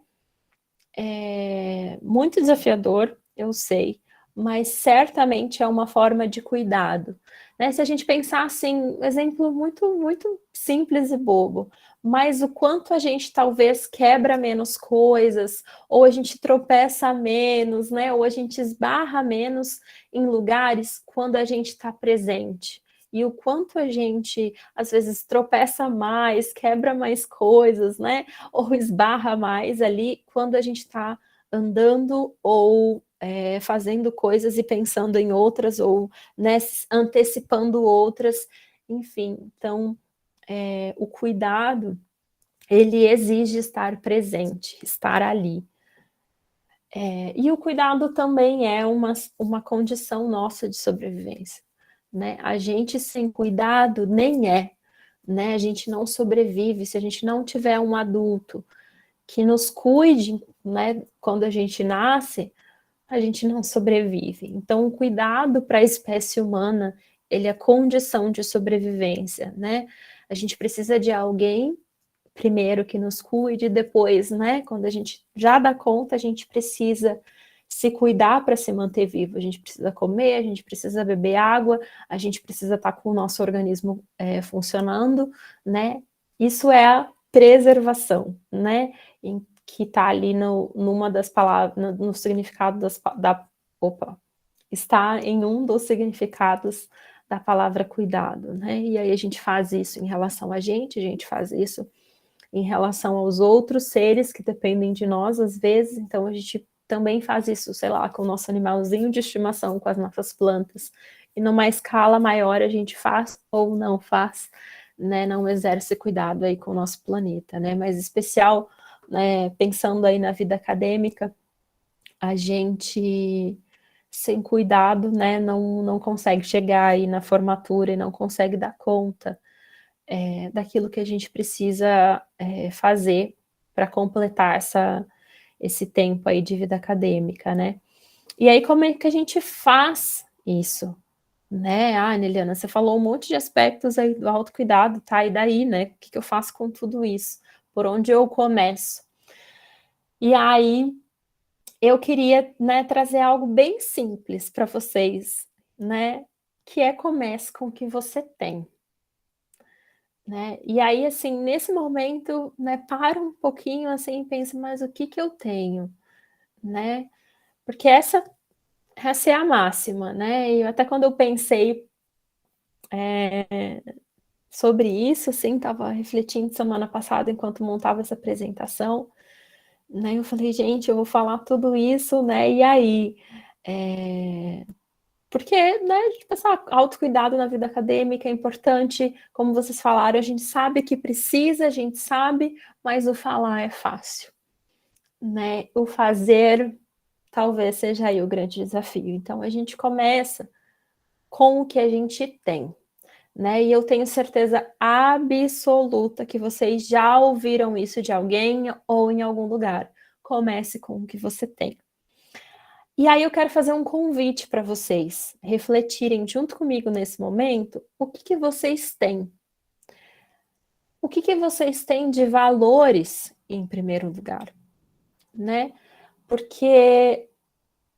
muito desafiador, eu sei, mas certamente é uma forma de cuidado. Né? Se a gente pensar assim, um exemplo muito, muito simples e bobo, mas o quanto a gente talvez quebra menos coisas, ou a gente tropeça menos, né? Ou a gente esbarra menos em lugares quando a gente está presente. E o quanto a gente, às vezes, tropeça mais, quebra mais coisas, né? Ou esbarra mais ali quando a gente está andando ou fazendo coisas e pensando em outras, ou né, antecipando outras, enfim. Então, o cuidado, ele exige estar presente, estar ali. E o cuidado também é uma condição nossa de sobrevivência. Né? A gente sem cuidado nem né? A gente não sobrevive se a gente não tiver um adulto que nos cuide, né? Quando a gente nasce, a gente não sobrevive. Então, o cuidado para a espécie humana, ele é condição de sobrevivência, né? A gente precisa de alguém, primeiro, que nos cuide, depois, né? Quando a gente já dá conta, a gente precisa se cuidar para se manter vivo. A gente precisa comer, a gente precisa beber água, a gente precisa estar com o nosso organismo funcionando, né? Isso é a preservação, né? Que está ali numa das palavras, no significado está em um dos significados da palavra cuidado, né? E aí a gente faz isso em relação a gente faz isso em relação aos outros seres que dependem de nós, às vezes, então a gente também faz isso, sei lá, com o nosso animalzinho de estimação, com as nossas plantas, e numa escala maior a gente faz ou não faz, né, não exerce cuidado aí com o nosso planeta, né, mas especial, né, pensando aí na vida acadêmica, a gente sem cuidado, né, não consegue chegar aí na formatura e não consegue dar conta daquilo que a gente precisa fazer para completar esse tempo aí de vida acadêmica, né? E aí, como é que a gente faz isso? Né? Neliana, você falou um monte de aspectos aí do autocuidado, tá? E daí, né? O que eu faço com tudo isso? Por onde eu começo? E aí, eu queria, né, trazer algo bem simples para vocês, né? Que é comece com o que você tem. Né? E aí, assim, nesse momento, né, para um pouquinho assim e pensa, mas o que eu tenho, né? Porque essa é a máxima, né? E até quando eu pensei sobre isso, assim, estava refletindo semana passada enquanto montava essa apresentação, né? Eu falei, gente, eu vou falar tudo isso, né? E aí? Porque, né, a gente pensar, autocuidado na vida acadêmica é importante, como vocês falaram, a gente sabe que precisa, a gente sabe, mas o falar é fácil, né? O fazer talvez seja aí o grande desafio. Então, a gente começa com o que a gente tem, né? E eu tenho certeza absoluta que vocês já ouviram isso de alguém ou em algum lugar. Comece com o que você tem. E aí eu quero fazer um convite para vocês refletirem junto comigo nesse momento o que vocês têm. O que vocês têm de valores em primeiro lugar, né? Porque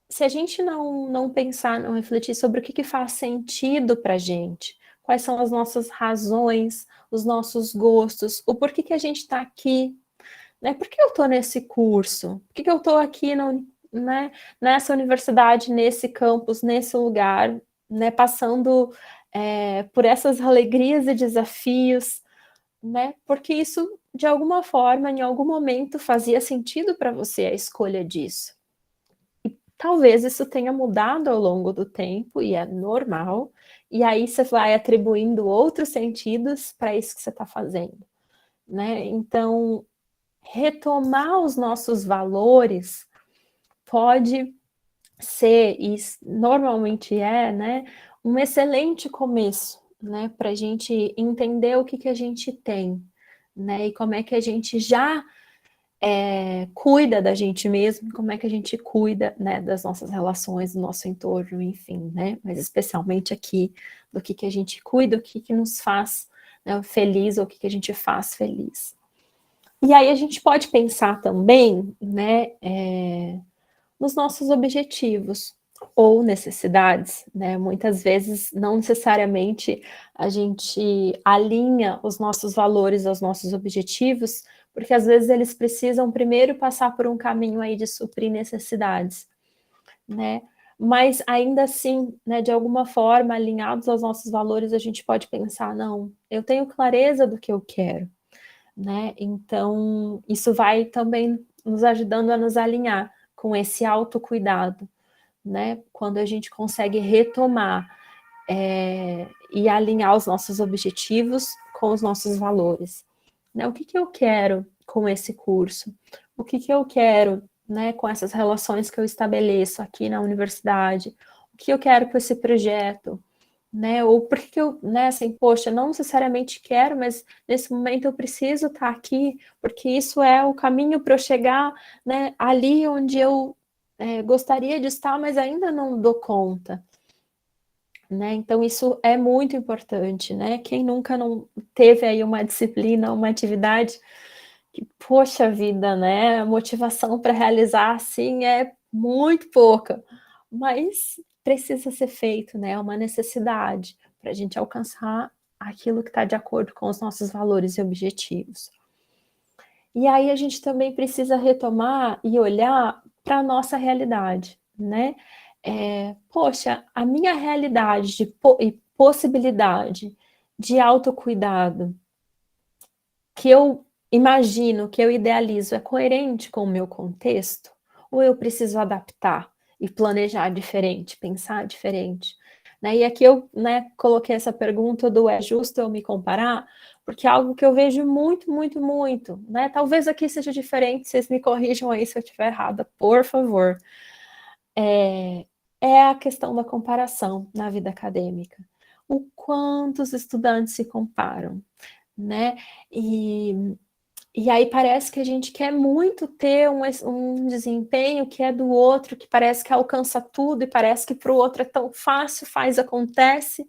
se a gente não pensar, não refletir sobre o que faz sentido para a gente, quais são as nossas razões, os nossos gostos, o porquê que a gente está aqui, né? Por que eu estou nesse curso? Por que eu estou aqui né, nessa universidade, nesse campus, nesse lugar, né, passando por essas alegrias e desafios, né? Porque isso, de alguma forma, em algum momento, fazia sentido para você a escolha disso. E talvez isso tenha mudado ao longo do tempo, e é normal, e aí você vai atribuindo outros sentidos para isso que você está fazendo, né? Então, retomar os nossos valores pode ser, e normalmente é, né, um excelente começo, né, para a gente entender o que a gente tem, né, e como é que a gente já cuida da gente mesmo, como é que a gente cuida, né, das nossas relações, do nosso entorno, enfim, né, mas especialmente aqui, do que a gente cuida, o que nos faz, né, feliz, ou o que a gente faz feliz. E aí a gente pode pensar também, né, nos nossos objetivos ou necessidades, né? Muitas vezes, não necessariamente a gente alinha os nossos valores aos nossos objetivos, porque às vezes eles precisam primeiro passar por um caminho aí de suprir necessidades, né? Mas ainda assim, né, de alguma forma, alinhados aos nossos valores, a gente pode pensar, não, eu tenho clareza do que eu quero, né? Então, isso vai também nos ajudando a nos alinhar com esse autocuidado, né? Quando a gente consegue retomar e alinhar os nossos objetivos com os nossos valores, né? O que eu quero com esse curso? O que eu quero, né, com essas relações que eu estabeleço aqui na universidade? O que eu quero com esse projeto? Né? Ou porque eu, né, assim, poxa, não necessariamente quero, mas nesse momento eu preciso estar aqui, porque isso é o caminho para eu chegar, né, ali onde eu gostaria de estar, mas ainda não dou conta, né? Então isso é muito importante, né? Quem nunca não teve aí uma disciplina, uma atividade que, poxa vida, né? A motivação para realizar assim é muito pouca, mas precisa ser feito, né? É uma necessidade para a gente alcançar aquilo que está de acordo com os nossos valores e objetivos. E aí a gente também precisa retomar e olhar para a nossa realidade, né? Poxa, a minha realidade e possibilidade de autocuidado que eu imagino, que eu idealizo, é coerente com o meu contexto? Ou eu preciso adaptar e planejar diferente, pensar diferente? Né? E aqui eu, né, coloquei essa pergunta do é justo eu me comparar? Porque é algo que eu vejo muito, muito, muito. Né? Talvez aqui seja diferente, vocês me corrijam aí se eu estiver errada, por favor. É a questão da comparação na vida acadêmica. O quanto os estudantes se comparam, né? E aí parece que a gente quer muito ter um desempenho que é do outro, que parece que alcança tudo, e parece que para o outro é tão fácil, faz, acontece.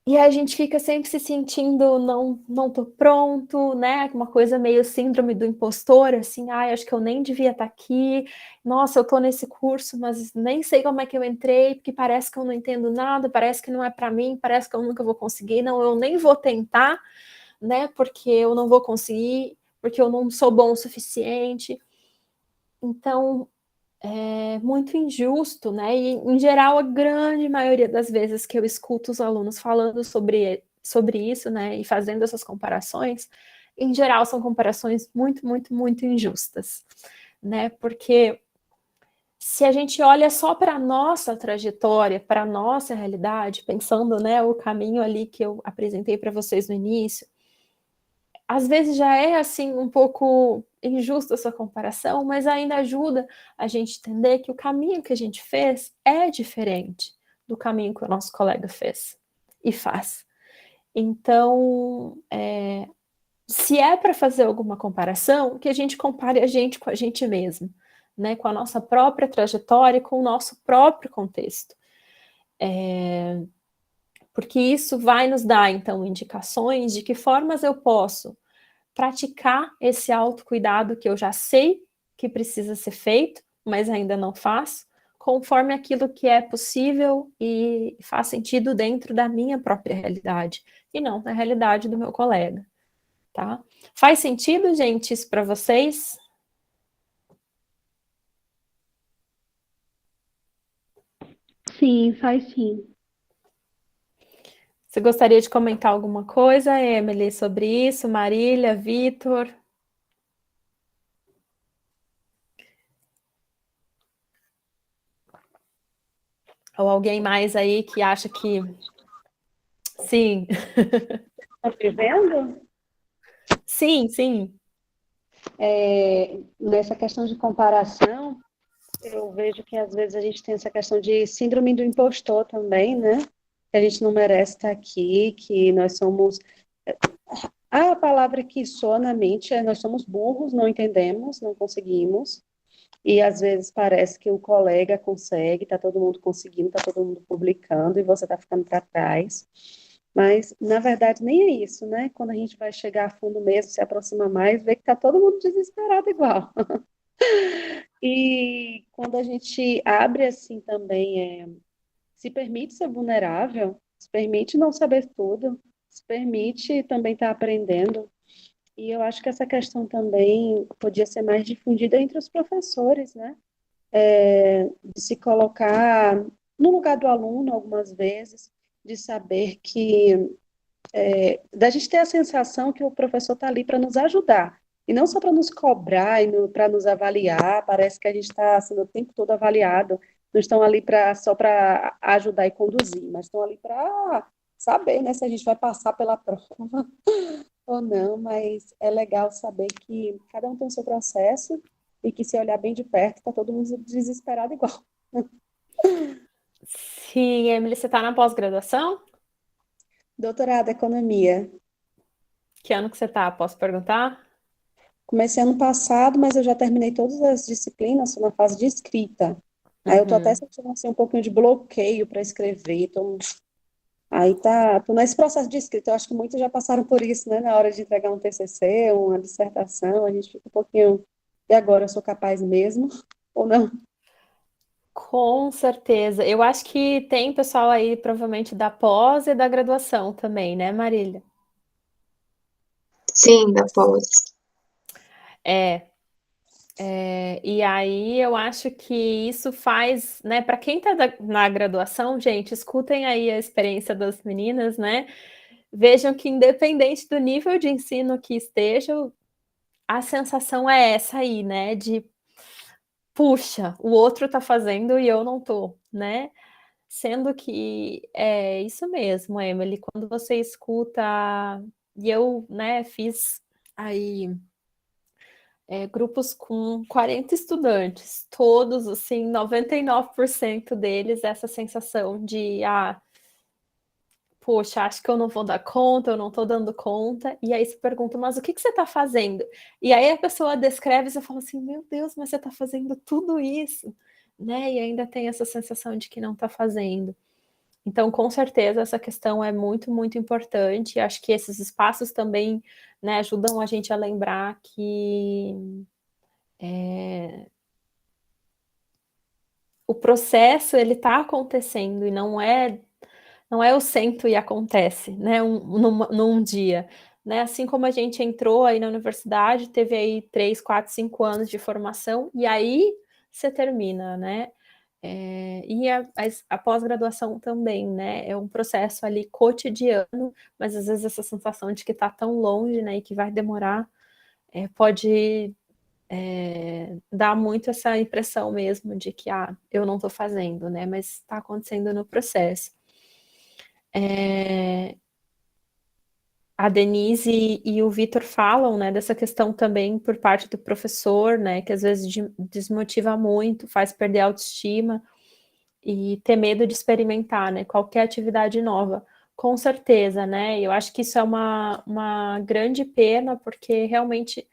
E a gente fica sempre se sentindo, não tô pronto, né? Uma coisa meio síndrome do impostor, assim, acho que eu nem devia estar aqui, nossa, eu tô nesse curso, mas nem sei como é que eu entrei, porque parece que eu não entendo nada, parece que não é para mim, parece que eu nunca vou conseguir, não, eu nem vou tentar, né? Porque eu não vou conseguir, porque eu não sou bom o suficiente. Então, é muito injusto, né? E, em geral, a grande maioria das vezes que eu escuto os alunos falando sobre isso, né? E fazendo essas comparações, em geral, são comparações muito, muito, muito injustas, né? Porque se a gente olha só para a nossa trajetória, para a nossa realidade, pensando, né, o caminho ali que eu apresentei para vocês no início, às vezes já é assim um pouco injusta essa comparação, mas ainda ajuda a gente entender que o caminho que a gente fez é diferente do caminho que o nosso colega fez e faz. Então, se é para fazer alguma comparação, que a gente compare a gente com a gente mesmo, né? Com a nossa própria trajetória, com o nosso próprio contexto. Porque isso vai nos dar, então, indicações de que formas eu posso praticar esse autocuidado que eu já sei que precisa ser feito, mas ainda não faço, conforme aquilo que é possível e faz sentido dentro da minha própria realidade, e não na realidade do meu colega, tá? Faz sentido, gente, isso para vocês? Sim, faz sim. Você gostaria de comentar alguma coisa, Emily, sobre isso? Marília, Vitor? Ou alguém mais aí que acha que... Sim. Está me vendo? Sim, sim. Nessa questão de comparação, eu vejo que às vezes a gente tem essa questão de síndrome do impostor também, né? Que a gente não merece estar aqui, que nós somos. A palavra que soa na mente é nós somos burros, não entendemos, não conseguimos. E às vezes parece que o colega consegue, está todo mundo conseguindo, está todo mundo publicando e você está ficando para trás. Mas, na verdade, nem é isso, né? Quando a gente vai chegar a fundo mesmo, se aproxima mais, vê que está todo mundo desesperado igual. E quando a gente abre assim também, se permite ser vulnerável, se permite não saber tudo, se permite também estar aprendendo. E eu acho que essa questão também podia ser mais difundida entre os professores, né? De se colocar no lugar do aluno algumas vezes, de saber que da gente ter a sensação que o professor está ali para nos ajudar, e não só para nos cobrar e para nos avaliar, parece que a gente está sendo o tempo todo avaliado, não estão ali só para ajudar e conduzir, mas estão ali para saber, né, se a gente vai passar pela prova ou não, mas é legal saber que cada um tem o seu processo e que se olhar bem de perto, está todo mundo desesperado igual. Sim, Emily, você está na pós-graduação? Doutorado, Economia. Que ano que você está? Posso perguntar? Comecei ano passado, mas eu já terminei todas as disciplinas, estou na fase de escrita. Aí eu tô até Uhum. sentindo assim, um pouquinho de bloqueio para escrever. Tô nesse processo de escrita. Eu acho que muitos já passaram por isso, né? Na hora de entregar um TCC, uma dissertação, a gente fica um pouquinho. E agora, eu sou capaz mesmo? Ou não? Com certeza. Eu acho que tem pessoal aí, provavelmente, da pós e da graduação também, né, Marília? Sim, da pós. É, e aí eu acho que isso faz, né, para quem está na graduação, gente, escutem aí a experiência das meninas, né? Vejam que independente do nível de ensino que esteja, a sensação é essa aí, né? De puxa, o outro está fazendo e eu não tô, né? Sendo que é isso mesmo, Emily, quando você escuta, e eu, né, fiz aí grupos com 40 estudantes, todos, assim, 99% deles, essa sensação de, poxa, acho que eu não vou dar conta, eu não estou dando conta, e aí se pergunta, mas o que você está fazendo? E aí a pessoa descreve e você fala assim, meu Deus, mas você está fazendo tudo isso, né? E ainda tem essa sensação de que não está fazendo. Então, com certeza, essa questão é muito, muito importante. Acho que esses espaços também, né, ajudam a gente a lembrar que o processo ele está acontecendo e não é eu sento e acontece, né, num dia. Né? Assim como a gente entrou aí na universidade, teve aí 3, 4, 5 anos de formação, e aí você termina, né? E a pós-graduação também, né? É um processo ali cotidiano, mas às vezes essa sensação de que está tão longe, né? E que vai demorar, pode dar muito essa impressão mesmo de que eu não estou fazendo, né? Mas está acontecendo no processo. A Denise e o Vitor falam, né, dessa questão também por parte do professor, né, que às vezes desmotiva muito, faz perder a autoestima e ter medo de experimentar, né, qualquer atividade nova. Com certeza, né, eu acho que isso é uma grande pena, porque realmente,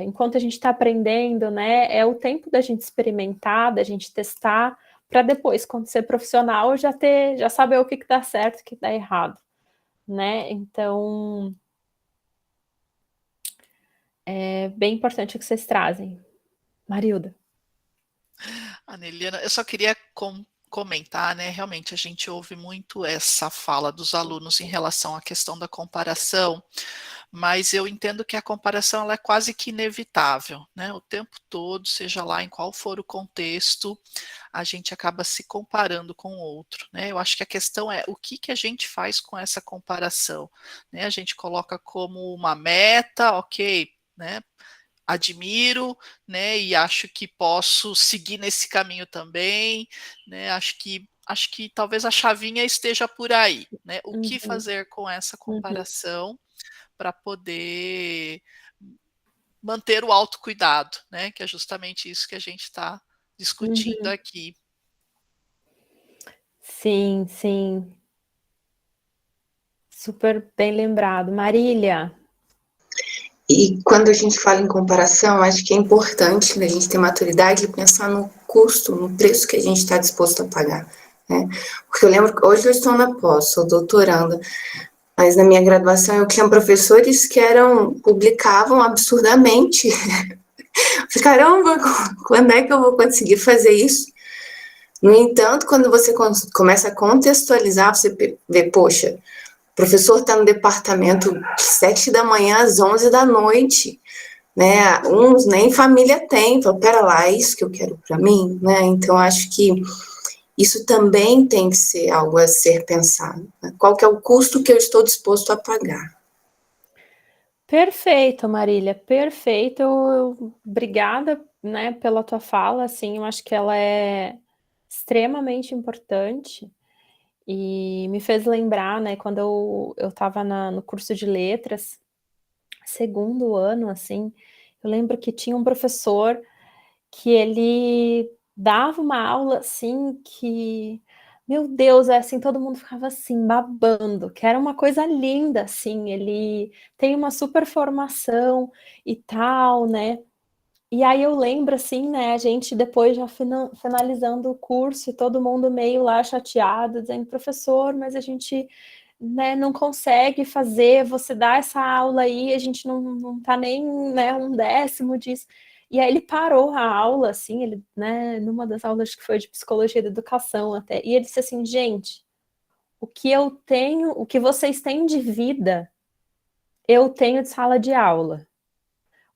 enquanto a gente está aprendendo, né, é o tempo da gente experimentar, da gente testar, para depois, quando ser profissional, já saber o que dá certo e o que dá errado. Né? Então, é bem importante o que vocês trazem. Marilda. Aneliana, eu só queria comentar, né? Realmente a gente ouve muito essa fala dos alunos em relação à questão da comparação, mas eu entendo que a comparação ela é quase que inevitável, né? O tempo todo, seja lá em qual for o contexto, a gente acaba se comparando com o outro, né? Eu acho que a questão é o que que a gente faz com essa comparação, né? A gente coloca como uma meta, ok, né? Admiro, né, e acho que posso seguir nesse caminho também, né, acho que talvez a chavinha esteja por aí, né, o que Uhum, fazer com essa uhum, comparação para poder manter o autocuidado, né, que é justamente isso que a gente está discutindo uhum. aqui. Sim, sim, super bem lembrado. Marília. E quando a gente fala em comparação, acho que é importante, né, a gente ter maturidade e pensar no custo, no preço que a gente está disposto a pagar, né? Porque eu lembro que hoje eu estou na pós, sou doutoranda, mas na minha graduação eu tinha professores que publicavam absurdamente. Eu falei, caramba, quando é que eu vou conseguir fazer isso? No entanto, quando você começa a contextualizar, você vê, poxa, o professor está no departamento de 7 da manhã às 11 da noite, né? Uns nem família tem. Fala, pera lá, é isso que eu quero para mim, né? Então acho que isso também tem que ser algo a ser pensado, né? Qual que é o custo que eu estou disposto a pagar? Perfeito, Marília, perfeito. Obrigada, né, pela tua fala, assim, eu acho que ela é extremamente importante e me fez lembrar, né, quando eu estava no curso de letras, segundo ano, assim, eu lembro que tinha um professor que ele dava uma aula, assim, que, meu Deus, assim, todo mundo ficava, assim, babando, que era uma coisa linda, assim, ele tem uma super formação e tal, né. E aí eu lembro, assim, né, a gente depois já finalizando o curso e todo mundo meio lá chateado, dizendo: "Professor, mas a gente, né, não consegue fazer, você dá essa aula aí, a gente não tá nem, né, um décimo disso". E aí ele parou a aula, assim, ele, né, numa das aulas que foi de psicologia da educação até, e ele disse assim: "Gente, o que eu tenho, o que vocês têm de vida, eu tenho de sala de aula.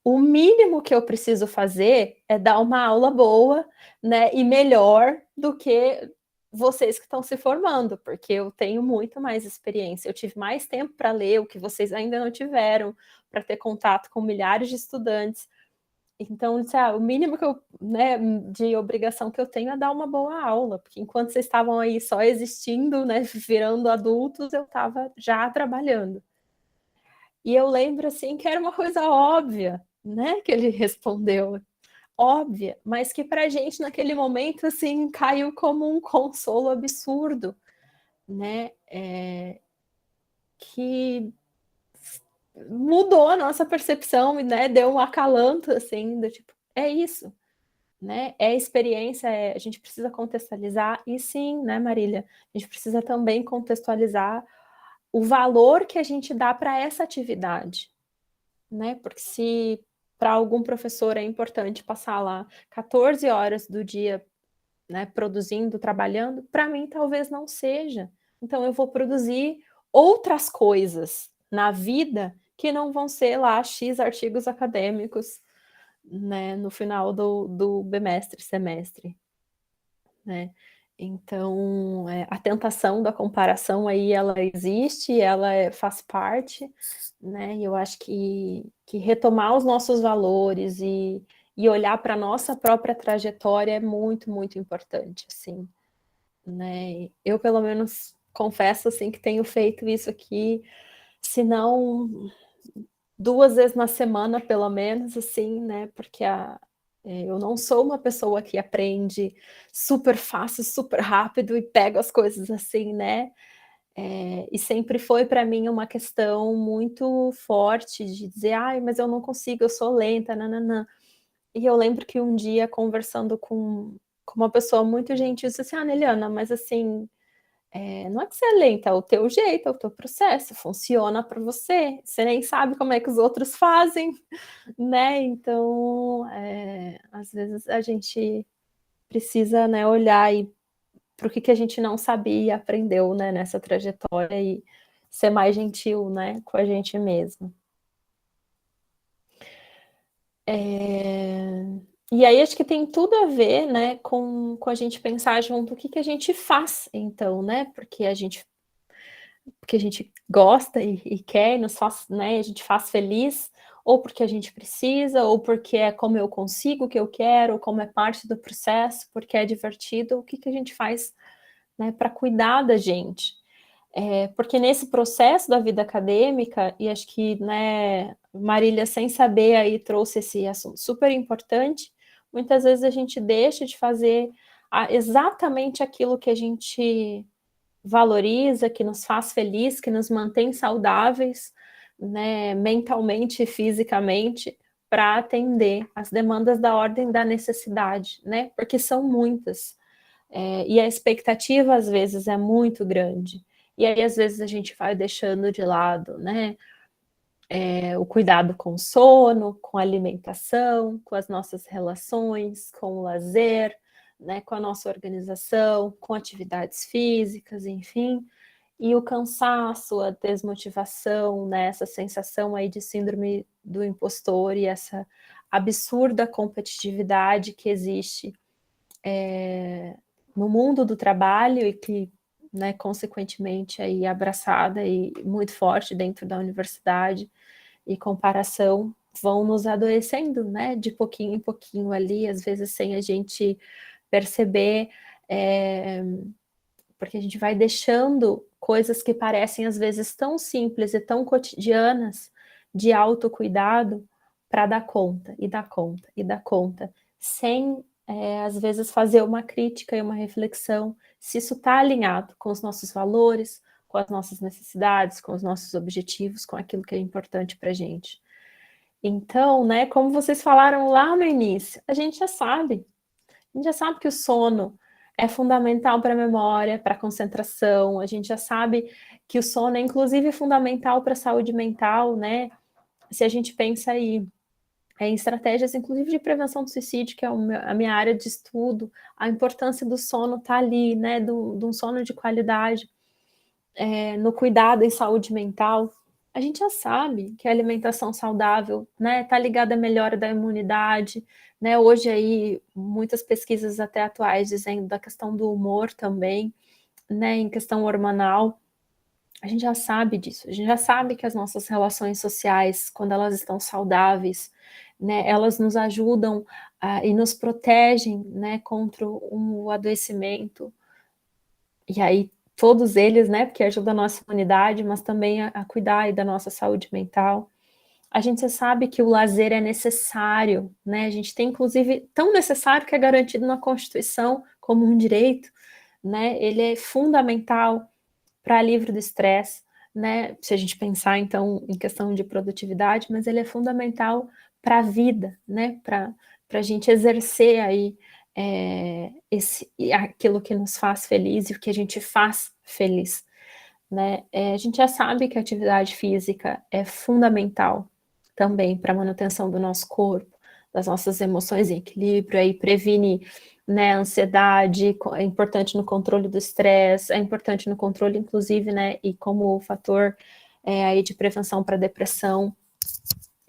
O mínimo que eu preciso fazer é dar uma aula boa, né, e melhor do que vocês que estão se formando, porque eu tenho muito mais experiência, eu tive mais tempo para ler, o que vocês ainda não tiveram, para ter contato com milhares de estudantes. Então, o mínimo que eu, né, de obrigação que eu tenho é dar uma boa aula, porque enquanto vocês estavam aí só existindo, né, virando adultos, eu estava já trabalhando". E eu lembro, assim, que era uma coisa óbvia, né, que ele respondeu, óbvia, mas que pra gente naquele momento, assim, caiu como um consolo absurdo, né, que mudou a nossa percepção e, né, deu um acalanto, assim, do tipo: "É isso, né, é experiência, a gente precisa contextualizar", e sim, né, Marília, a gente precisa também contextualizar o valor que a gente dá para essa atividade. Né, porque se para algum professor é importante passar lá 14 horas do dia, né, produzindo, trabalhando, para mim talvez não seja. Então eu vou produzir outras coisas na vida que não vão ser lá X artigos acadêmicos, né, no final do bimestre, semestre, né. Então, a tentação da comparação aí ela existe, ela faz parte, né, e eu acho que retomar os nossos valores e olhar para a nossa própria trajetória é muito, muito importante, assim, né. Eu pelo menos confesso, assim, que tenho feito isso aqui, se não 2 vezes na semana pelo menos, assim, né, porque eu não sou uma pessoa que aprende super fácil, super rápido e pega as coisas assim, né, e sempre foi para mim uma questão muito forte de dizer: "Ai, mas eu não consigo, eu sou lenta, nã-nã-nã". E eu lembro que um dia conversando com uma pessoa muito gentil, disse assim: "Ah, Neliana, mas assim, não é que você é lenta, é o teu jeito, é o teu processo, funciona para você, você nem sabe como é que os outros fazem", né, então, às vezes a gente precisa, né, olhar para o que a gente não sabia e aprendeu, né, nessa trajetória e ser mais gentil, né, com a gente mesmo. E aí acho que tem tudo a ver, né, com a gente pensar junto o que a gente faz, então, né, porque a gente gosta e quer e nos faz, né, a gente faz feliz, ou porque a gente precisa, ou porque é como eu consigo, o que eu quero, ou como é parte do processo, porque é divertido, o que a gente faz, né, para cuidar da gente. Porque nesse processo da vida acadêmica, e acho que, né, Marília, sem saber, aí trouxe esse assunto super importante, muitas vezes a gente deixa de fazer exatamente aquilo que a gente valoriza, que nos faz feliz, que nos mantém saudáveis, né, mentalmente e fisicamente, para atender as demandas da ordem da necessidade, né, porque são muitas. E a expectativa, às vezes, é muito grande. E aí, às vezes, a gente vai deixando de lado, né, o cuidado com o sono, com a alimentação, com as nossas relações, com o lazer, né, com a nossa organização, com atividades físicas, enfim, e o cansaço, a desmotivação, né, essa sensação aí de síndrome do impostor e essa absurda competitividade que existe no mundo do trabalho e que, né, consequentemente, aí abraçada e muito forte dentro da universidade e comparação vão nos adoecendo, né, de pouquinho em pouquinho ali, às vezes sem a gente perceber, porque a gente vai deixando coisas que parecem às vezes tão simples e tão cotidianas de autocuidado para dar conta, e dar conta, e dar conta, sem às vezes fazer uma crítica e uma reflexão se isso está alinhado com os nossos valores, com as nossas necessidades, com os nossos objetivos, com aquilo que é importante para a gente. Então, né, como vocês falaram lá no início, a gente já sabe que o sono é fundamental para a memória, para a concentração, a gente já sabe que o sono é inclusive fundamental para a saúde mental, né? Se a gente pensa aí em estratégias, inclusive de prevenção do suicídio, que é a minha área de estudo, a importância do sono está ali, né? De um sono de qualidade, no cuidado em saúde mental. A gente já sabe que a alimentação saudável, né, está ligada à melhora da imunidade, né? Hoje aí muitas pesquisas até atuais dizendo da questão do humor também, né, em questão hormonal. A gente já sabe disso. A gente já sabe que as nossas relações sociais, quando elas estão saudáveis, né, elas nos ajudam e nos protegem, né, contra o adoecimento. E aí todos eles, né, porque ajuda a nossa imunidade, mas também a cuidar da nossa saúde mental. A gente já sabe que o lazer é necessário, né, a gente tem, inclusive, tão necessário que é garantido na Constituição como um direito, né, ele é fundamental para livre do estresse, né, se a gente pensar, então, em questão de produtividade, mas ele é fundamental para a vida, né, para a gente exercer aí aquilo que nos faz feliz e o que a gente faz feliz, né? A gente já sabe que a atividade física é fundamental também para a manutenção do nosso corpo, das nossas emoções em equilíbrio, aí previne, né, a ansiedade, é importante no controle do estresse, é importante no controle, inclusive, né, e como fator aí de prevenção para depressão.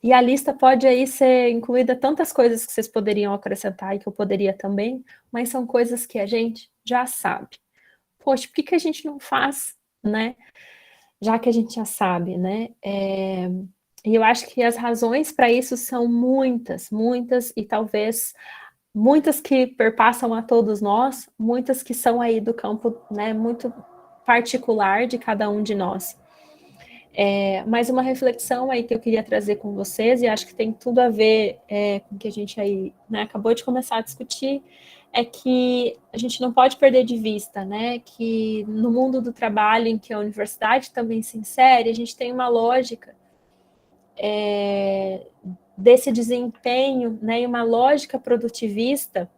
E a lista pode aí ser incluída tantas coisas que vocês poderiam acrescentar e que eu poderia também, mas são coisas que a gente já sabe. Poxa, por que a gente não faz, né? Já que a gente já sabe, né? E eu acho que as razões para isso são muitas, muitas, e talvez muitas que perpassam a todos nós, muitas que são aí do campo, né, muito particular de cada um de nós. Mas uma reflexão aí que eu queria trazer com vocês, e acho que tem tudo a ver com o que a gente aí, né, acabou de começar a discutir, é que a gente não pode perder de vista, né, que no mundo do trabalho em que a universidade também se insere, a gente tem uma lógica desse desempenho, né, e uma lógica produtivista,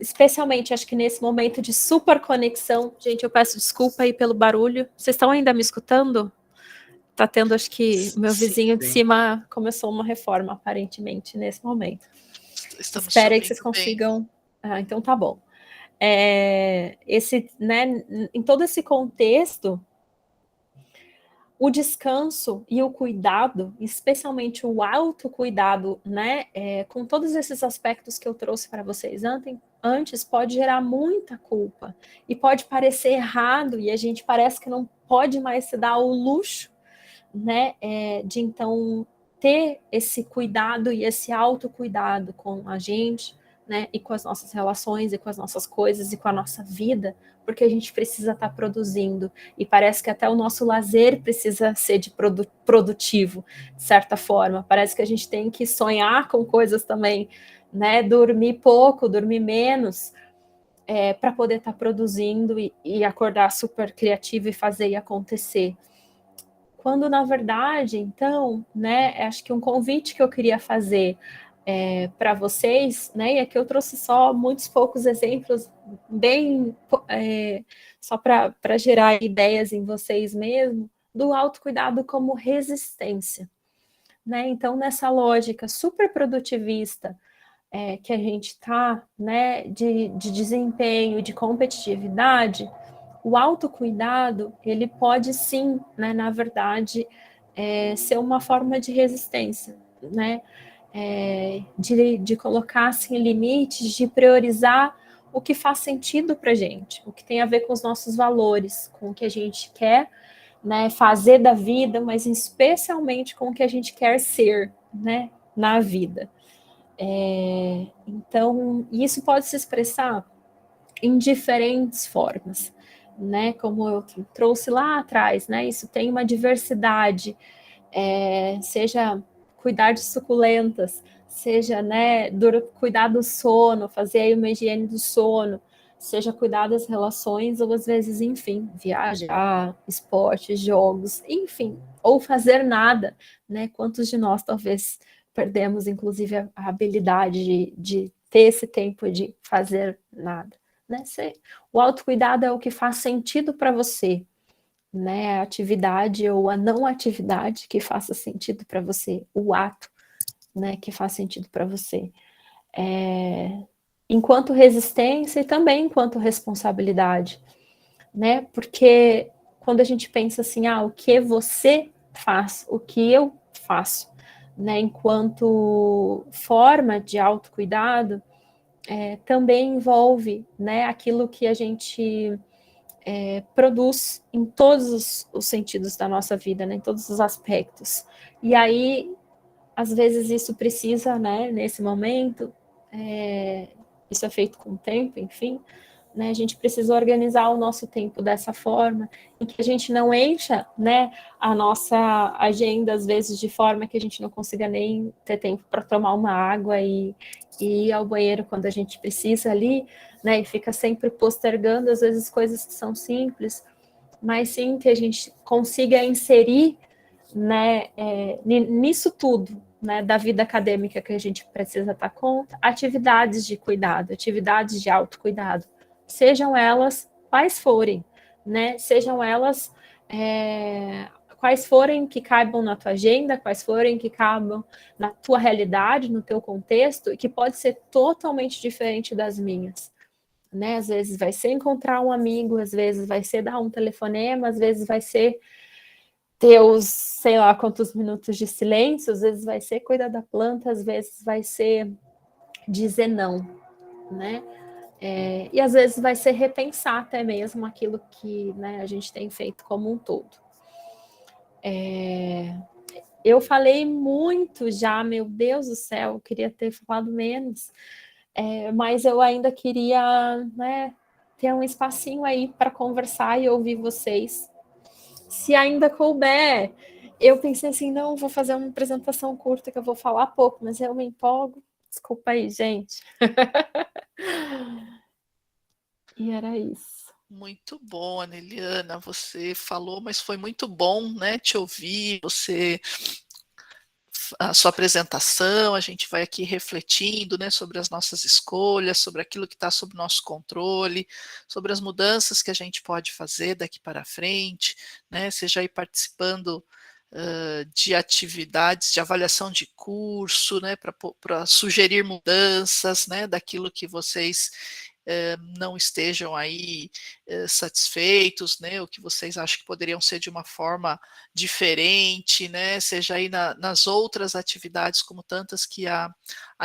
especialmente, acho que nesse momento de super conexão. Gente, eu peço desculpa aí pelo barulho. Vocês estão ainda me escutando? Tá tendo, acho que o meu vizinho de cima começou uma reforma, aparentemente, nesse momento. Estamos Espero que vocês consigam Então tá bom. Né, em todo esse contexto, o descanso e o cuidado, especialmente o autocuidado, né, com todos esses aspectos que eu trouxe para vocês antes, pode gerar muita culpa e pode parecer errado e a gente parece que não pode mais se dar o luxo, né, de então ter esse cuidado e esse autocuidado com a gente, né, e com as nossas relações, e com as nossas coisas, e com a nossa vida, porque a gente precisa estar produzindo, e parece que até o nosso lazer precisa ser de produtivo, de certa forma, parece que a gente tem que sonhar com coisas também, né, dormir pouco, dormir menos, para poder estar produzindo e acordar super criativo e fazer e acontecer. Quando, na verdade, então, né, acho que um convite que eu queria fazer para vocês, né, e aqui eu trouxe só muitos poucos exemplos, bem só para gerar ideias em vocês mesmo, do autocuidado como resistência. Né? Então, nessa lógica super produtivista que a gente está, né, de desempenho, de competitividade, o autocuidado, ele pode sim, né, na verdade, ser uma forma de resistência, né? De colocar assim, limites, de priorizar o que faz sentido para a gente, o que tem a ver com os nossos valores, com o que a gente quer, né, fazer da vida, mas especialmente com o que a gente quer ser, né, na vida. Então, isso pode se expressar em diferentes formas, né? Como eu trouxe lá atrás, né? Isso tem uma diversidade, seja cuidar de suculentas, seja, né, cuidar do sono, fazer aí uma higiene do sono, seja cuidar das relações, ou às vezes, enfim, viajar, esportes, jogos, enfim, ou fazer nada, né? Quantos de nós talvez perdemos, inclusive, a habilidade de ter esse tempo de fazer nada, né? O autocuidado é o que faz sentido para você, né? A atividade ou a não atividade que faça sentido para você, o ato, né, que faz sentido para você. Enquanto resistência e também enquanto responsabilidade, né? Porque quando a gente pensa assim, o que você faz, o que eu faço, né, enquanto forma de autocuidado, também envolve, né, aquilo que a gente produz em todos os sentidos da nossa vida, né, em todos os aspectos. E aí, às vezes, isso precisa, né, nesse momento, isso é feito com o tempo, enfim, né, a gente precisa organizar o nosso tempo dessa forma, em que a gente não encha, né, a nossa agenda, às vezes, de forma que a gente não consiga nem ter tempo para tomar uma água e ir ao banheiro quando a gente precisa ali, né, e fica sempre postergando, às vezes, coisas que são simples, mas sim que a gente consiga inserir, né, nisso tudo, né, da vida acadêmica que a gente precisa dar conta, atividades de cuidado, atividades de autocuidado, sejam elas quais forem, né, sejam elas quais forem que caibam na tua agenda, quais forem que caibam na tua realidade, no teu contexto, e que pode ser totalmente diferente das minhas. Né? Às vezes vai ser encontrar um amigo, às vezes vai ser dar um telefonema, às vezes vai ser ter os, sei lá, quantos minutos de silêncio, às vezes vai ser cuidar da planta, às vezes vai ser dizer não, né? E às vezes vai ser repensar até mesmo aquilo que, né, a gente tem feito como um todo. Eu falei muito já, meu Deus do céu, eu queria ter falado menos, mas eu ainda queria, né, ter um espacinho aí para conversar e ouvir vocês. Se ainda couber, eu pensei assim, não, vou fazer uma apresentação curta que eu vou falar pouco, mas eu me empolgo. Desculpa aí, gente. E era isso. Muito bom, Aneliana, você falou, mas foi muito bom, né, te ouvir, a sua apresentação, a gente vai aqui refletindo, né, sobre as nossas escolhas, sobre aquilo que está sob nosso controle, sobre as mudanças que a gente pode fazer daqui para frente, né, seja aí participando de atividades de avaliação de curso, né, para sugerir mudanças, né, daquilo que vocês não estejam aí satisfeitos, né, o que vocês acham que poderiam ser de uma forma diferente, né, seja aí nas outras atividades, como tantas que a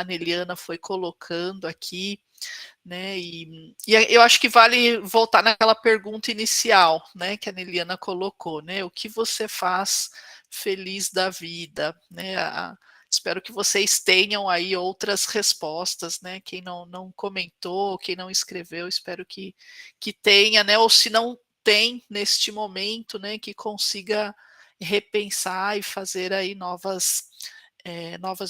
Neliana foi colocando aqui, né, e eu acho que vale voltar naquela pergunta inicial, né, que a Neliana colocou, né, o que você faz feliz da vida, né, espero que vocês tenham aí outras respostas, né, quem não comentou, quem não escreveu, espero que tenha, né, ou se não tem neste momento, né, que consiga repensar e fazer aí novas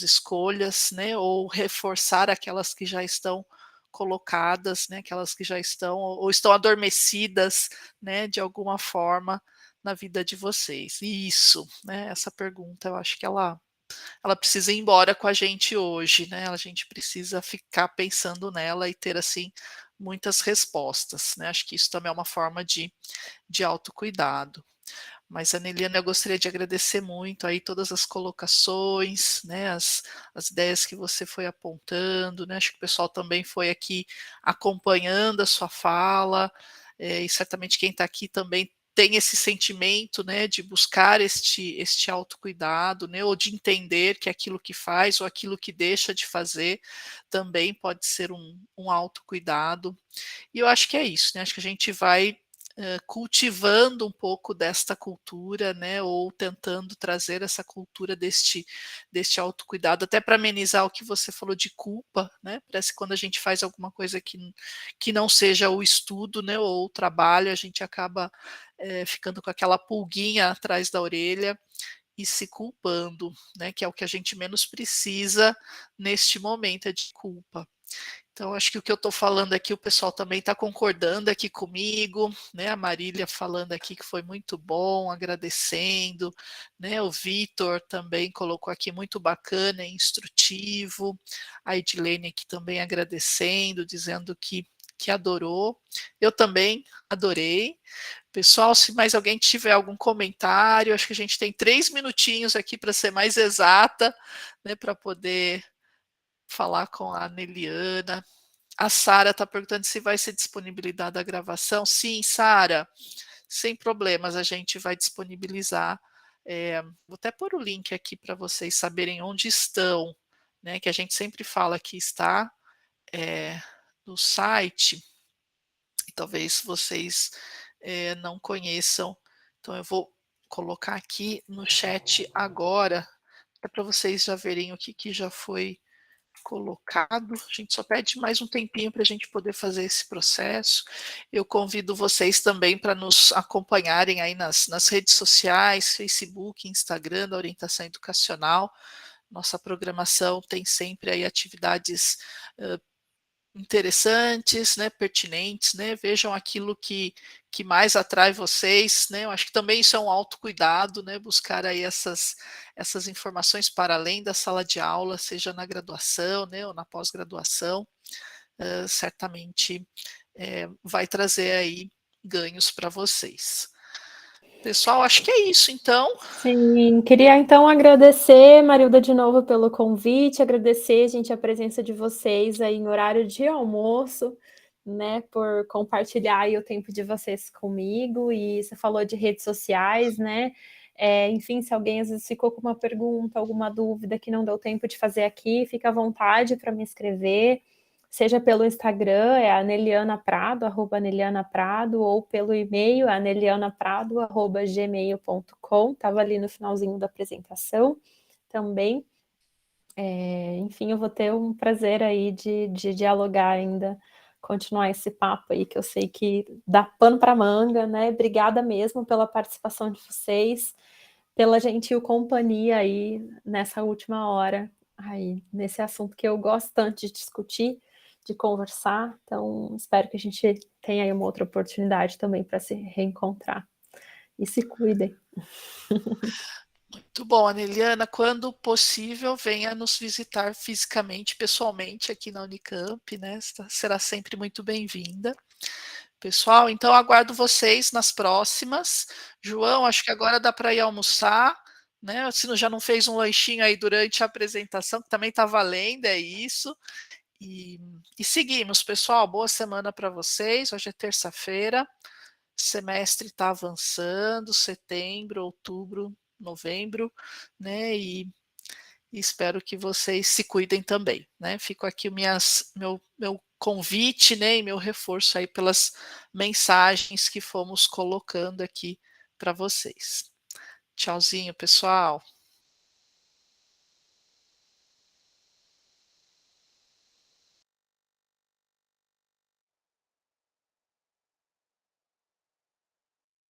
escolhas, né, ou reforçar aquelas que já estão colocadas, né, aquelas que já estão ou estão adormecidas, né, de alguma forma na vida de vocês. E isso, né, essa pergunta, eu acho que ela precisa ir embora com a gente hoje, né? A gente precisa ficar pensando nela e ter assim muitas respostas, né? Acho que isso também é uma forma de autocuidado. Mas, Aneliana, eu gostaria de agradecer muito aí todas as colocações, né, as ideias que você foi apontando, né, acho que o pessoal também foi aqui acompanhando a sua fala, e certamente quem está aqui também tem esse sentimento, né, de buscar este autocuidado, né, ou de entender que aquilo que faz ou aquilo que deixa de fazer também pode ser um autocuidado. E eu acho que é isso, né, acho que a gente vai cultivando um pouco desta cultura, né, ou tentando trazer essa cultura deste autocuidado, até para amenizar o que você falou de culpa, né, parece que quando a gente faz alguma coisa que não seja o estudo, né, ou o trabalho, a gente acaba ficando com aquela pulguinha atrás da orelha e se culpando, né, que é o que a gente menos precisa neste momento, é de culpa. Então, acho que o que eu estou falando aqui, o pessoal também está concordando aqui comigo, né? A Marília falando aqui que foi muito bom, agradecendo, né? O Vitor também colocou aqui muito bacana e instrutivo, a Edilene aqui também agradecendo, dizendo que adorou. Eu também adorei. Pessoal, se mais alguém tiver algum comentário, acho que a gente tem 3 minutinhos aqui para ser mais exata, né? Para poder falar com a Neliana. A Sara está perguntando se vai ser disponibilidade a gravação. Sim, Sara, sem problemas, a gente vai disponibilizar. Vou até pôr o link aqui para vocês saberem onde estão, né? Que a gente sempre fala que está no site, e talvez vocês não conheçam. Então eu vou colocar aqui no chat agora, para vocês já verem o que já foi colocado. A gente só pede mais um tempinho para a gente poder fazer esse processo. Eu convido vocês também para nos acompanharem aí nas redes sociais, Facebook, Instagram, da Orientação Educacional. Nossa programação tem sempre aí atividades interessantes, né, pertinentes, né, vejam aquilo que mais atrai vocês, né, eu acho que também isso é um autocuidado, né, buscar aí essas informações para além da sala de aula, seja na graduação, né, ou na pós-graduação, certamente vai trazer aí ganhos para vocês. Pessoal, acho que é isso, então. Sim, queria então agradecer, Marilda, de novo pelo convite, agradecer, gente, a presença de vocês aí em horário de almoço, né, por compartilhar aí o tempo de vocês comigo, e você falou de redes sociais, né, enfim, se alguém às vezes ficou com uma pergunta, alguma dúvida que não deu tempo de fazer aqui, fica à vontade para me escrever, seja pelo Instagram, é @anelianaprado, @anelianaprado, ou pelo e-mail, anelianaprado@gmail.com, estava ali no finalzinho da apresentação também. Enfim, eu vou ter um prazer aí de dialogar ainda, continuar esse papo aí, que eu sei que dá pano para manga, né? Obrigada mesmo pela participação de vocês, pela gentil companhia aí nessa última hora, aí, nesse assunto que eu gosto tanto de discutir, de conversar, então espero que a gente tenha aí uma outra oportunidade também para se reencontrar. E se cuidem. Muito bom, Aneliana. Quando possível, venha nos visitar fisicamente, pessoalmente, aqui na Unicamp, né? Será sempre muito bem-vinda. Pessoal, então aguardo vocês nas próximas. João, acho que agora dá para ir almoçar, né? Se já não fez um lanchinho aí durante a apresentação, que também está valendo, é isso. E seguimos, pessoal. Boa semana para vocês. Hoje é terça-feira. Semestre está avançando, setembro, outubro, novembro, né? E espero que vocês se cuidem também, né? Fico aqui meu convite, né? E meu reforço aí pelas mensagens que fomos colocando aqui para vocês. Tchauzinho, pessoal.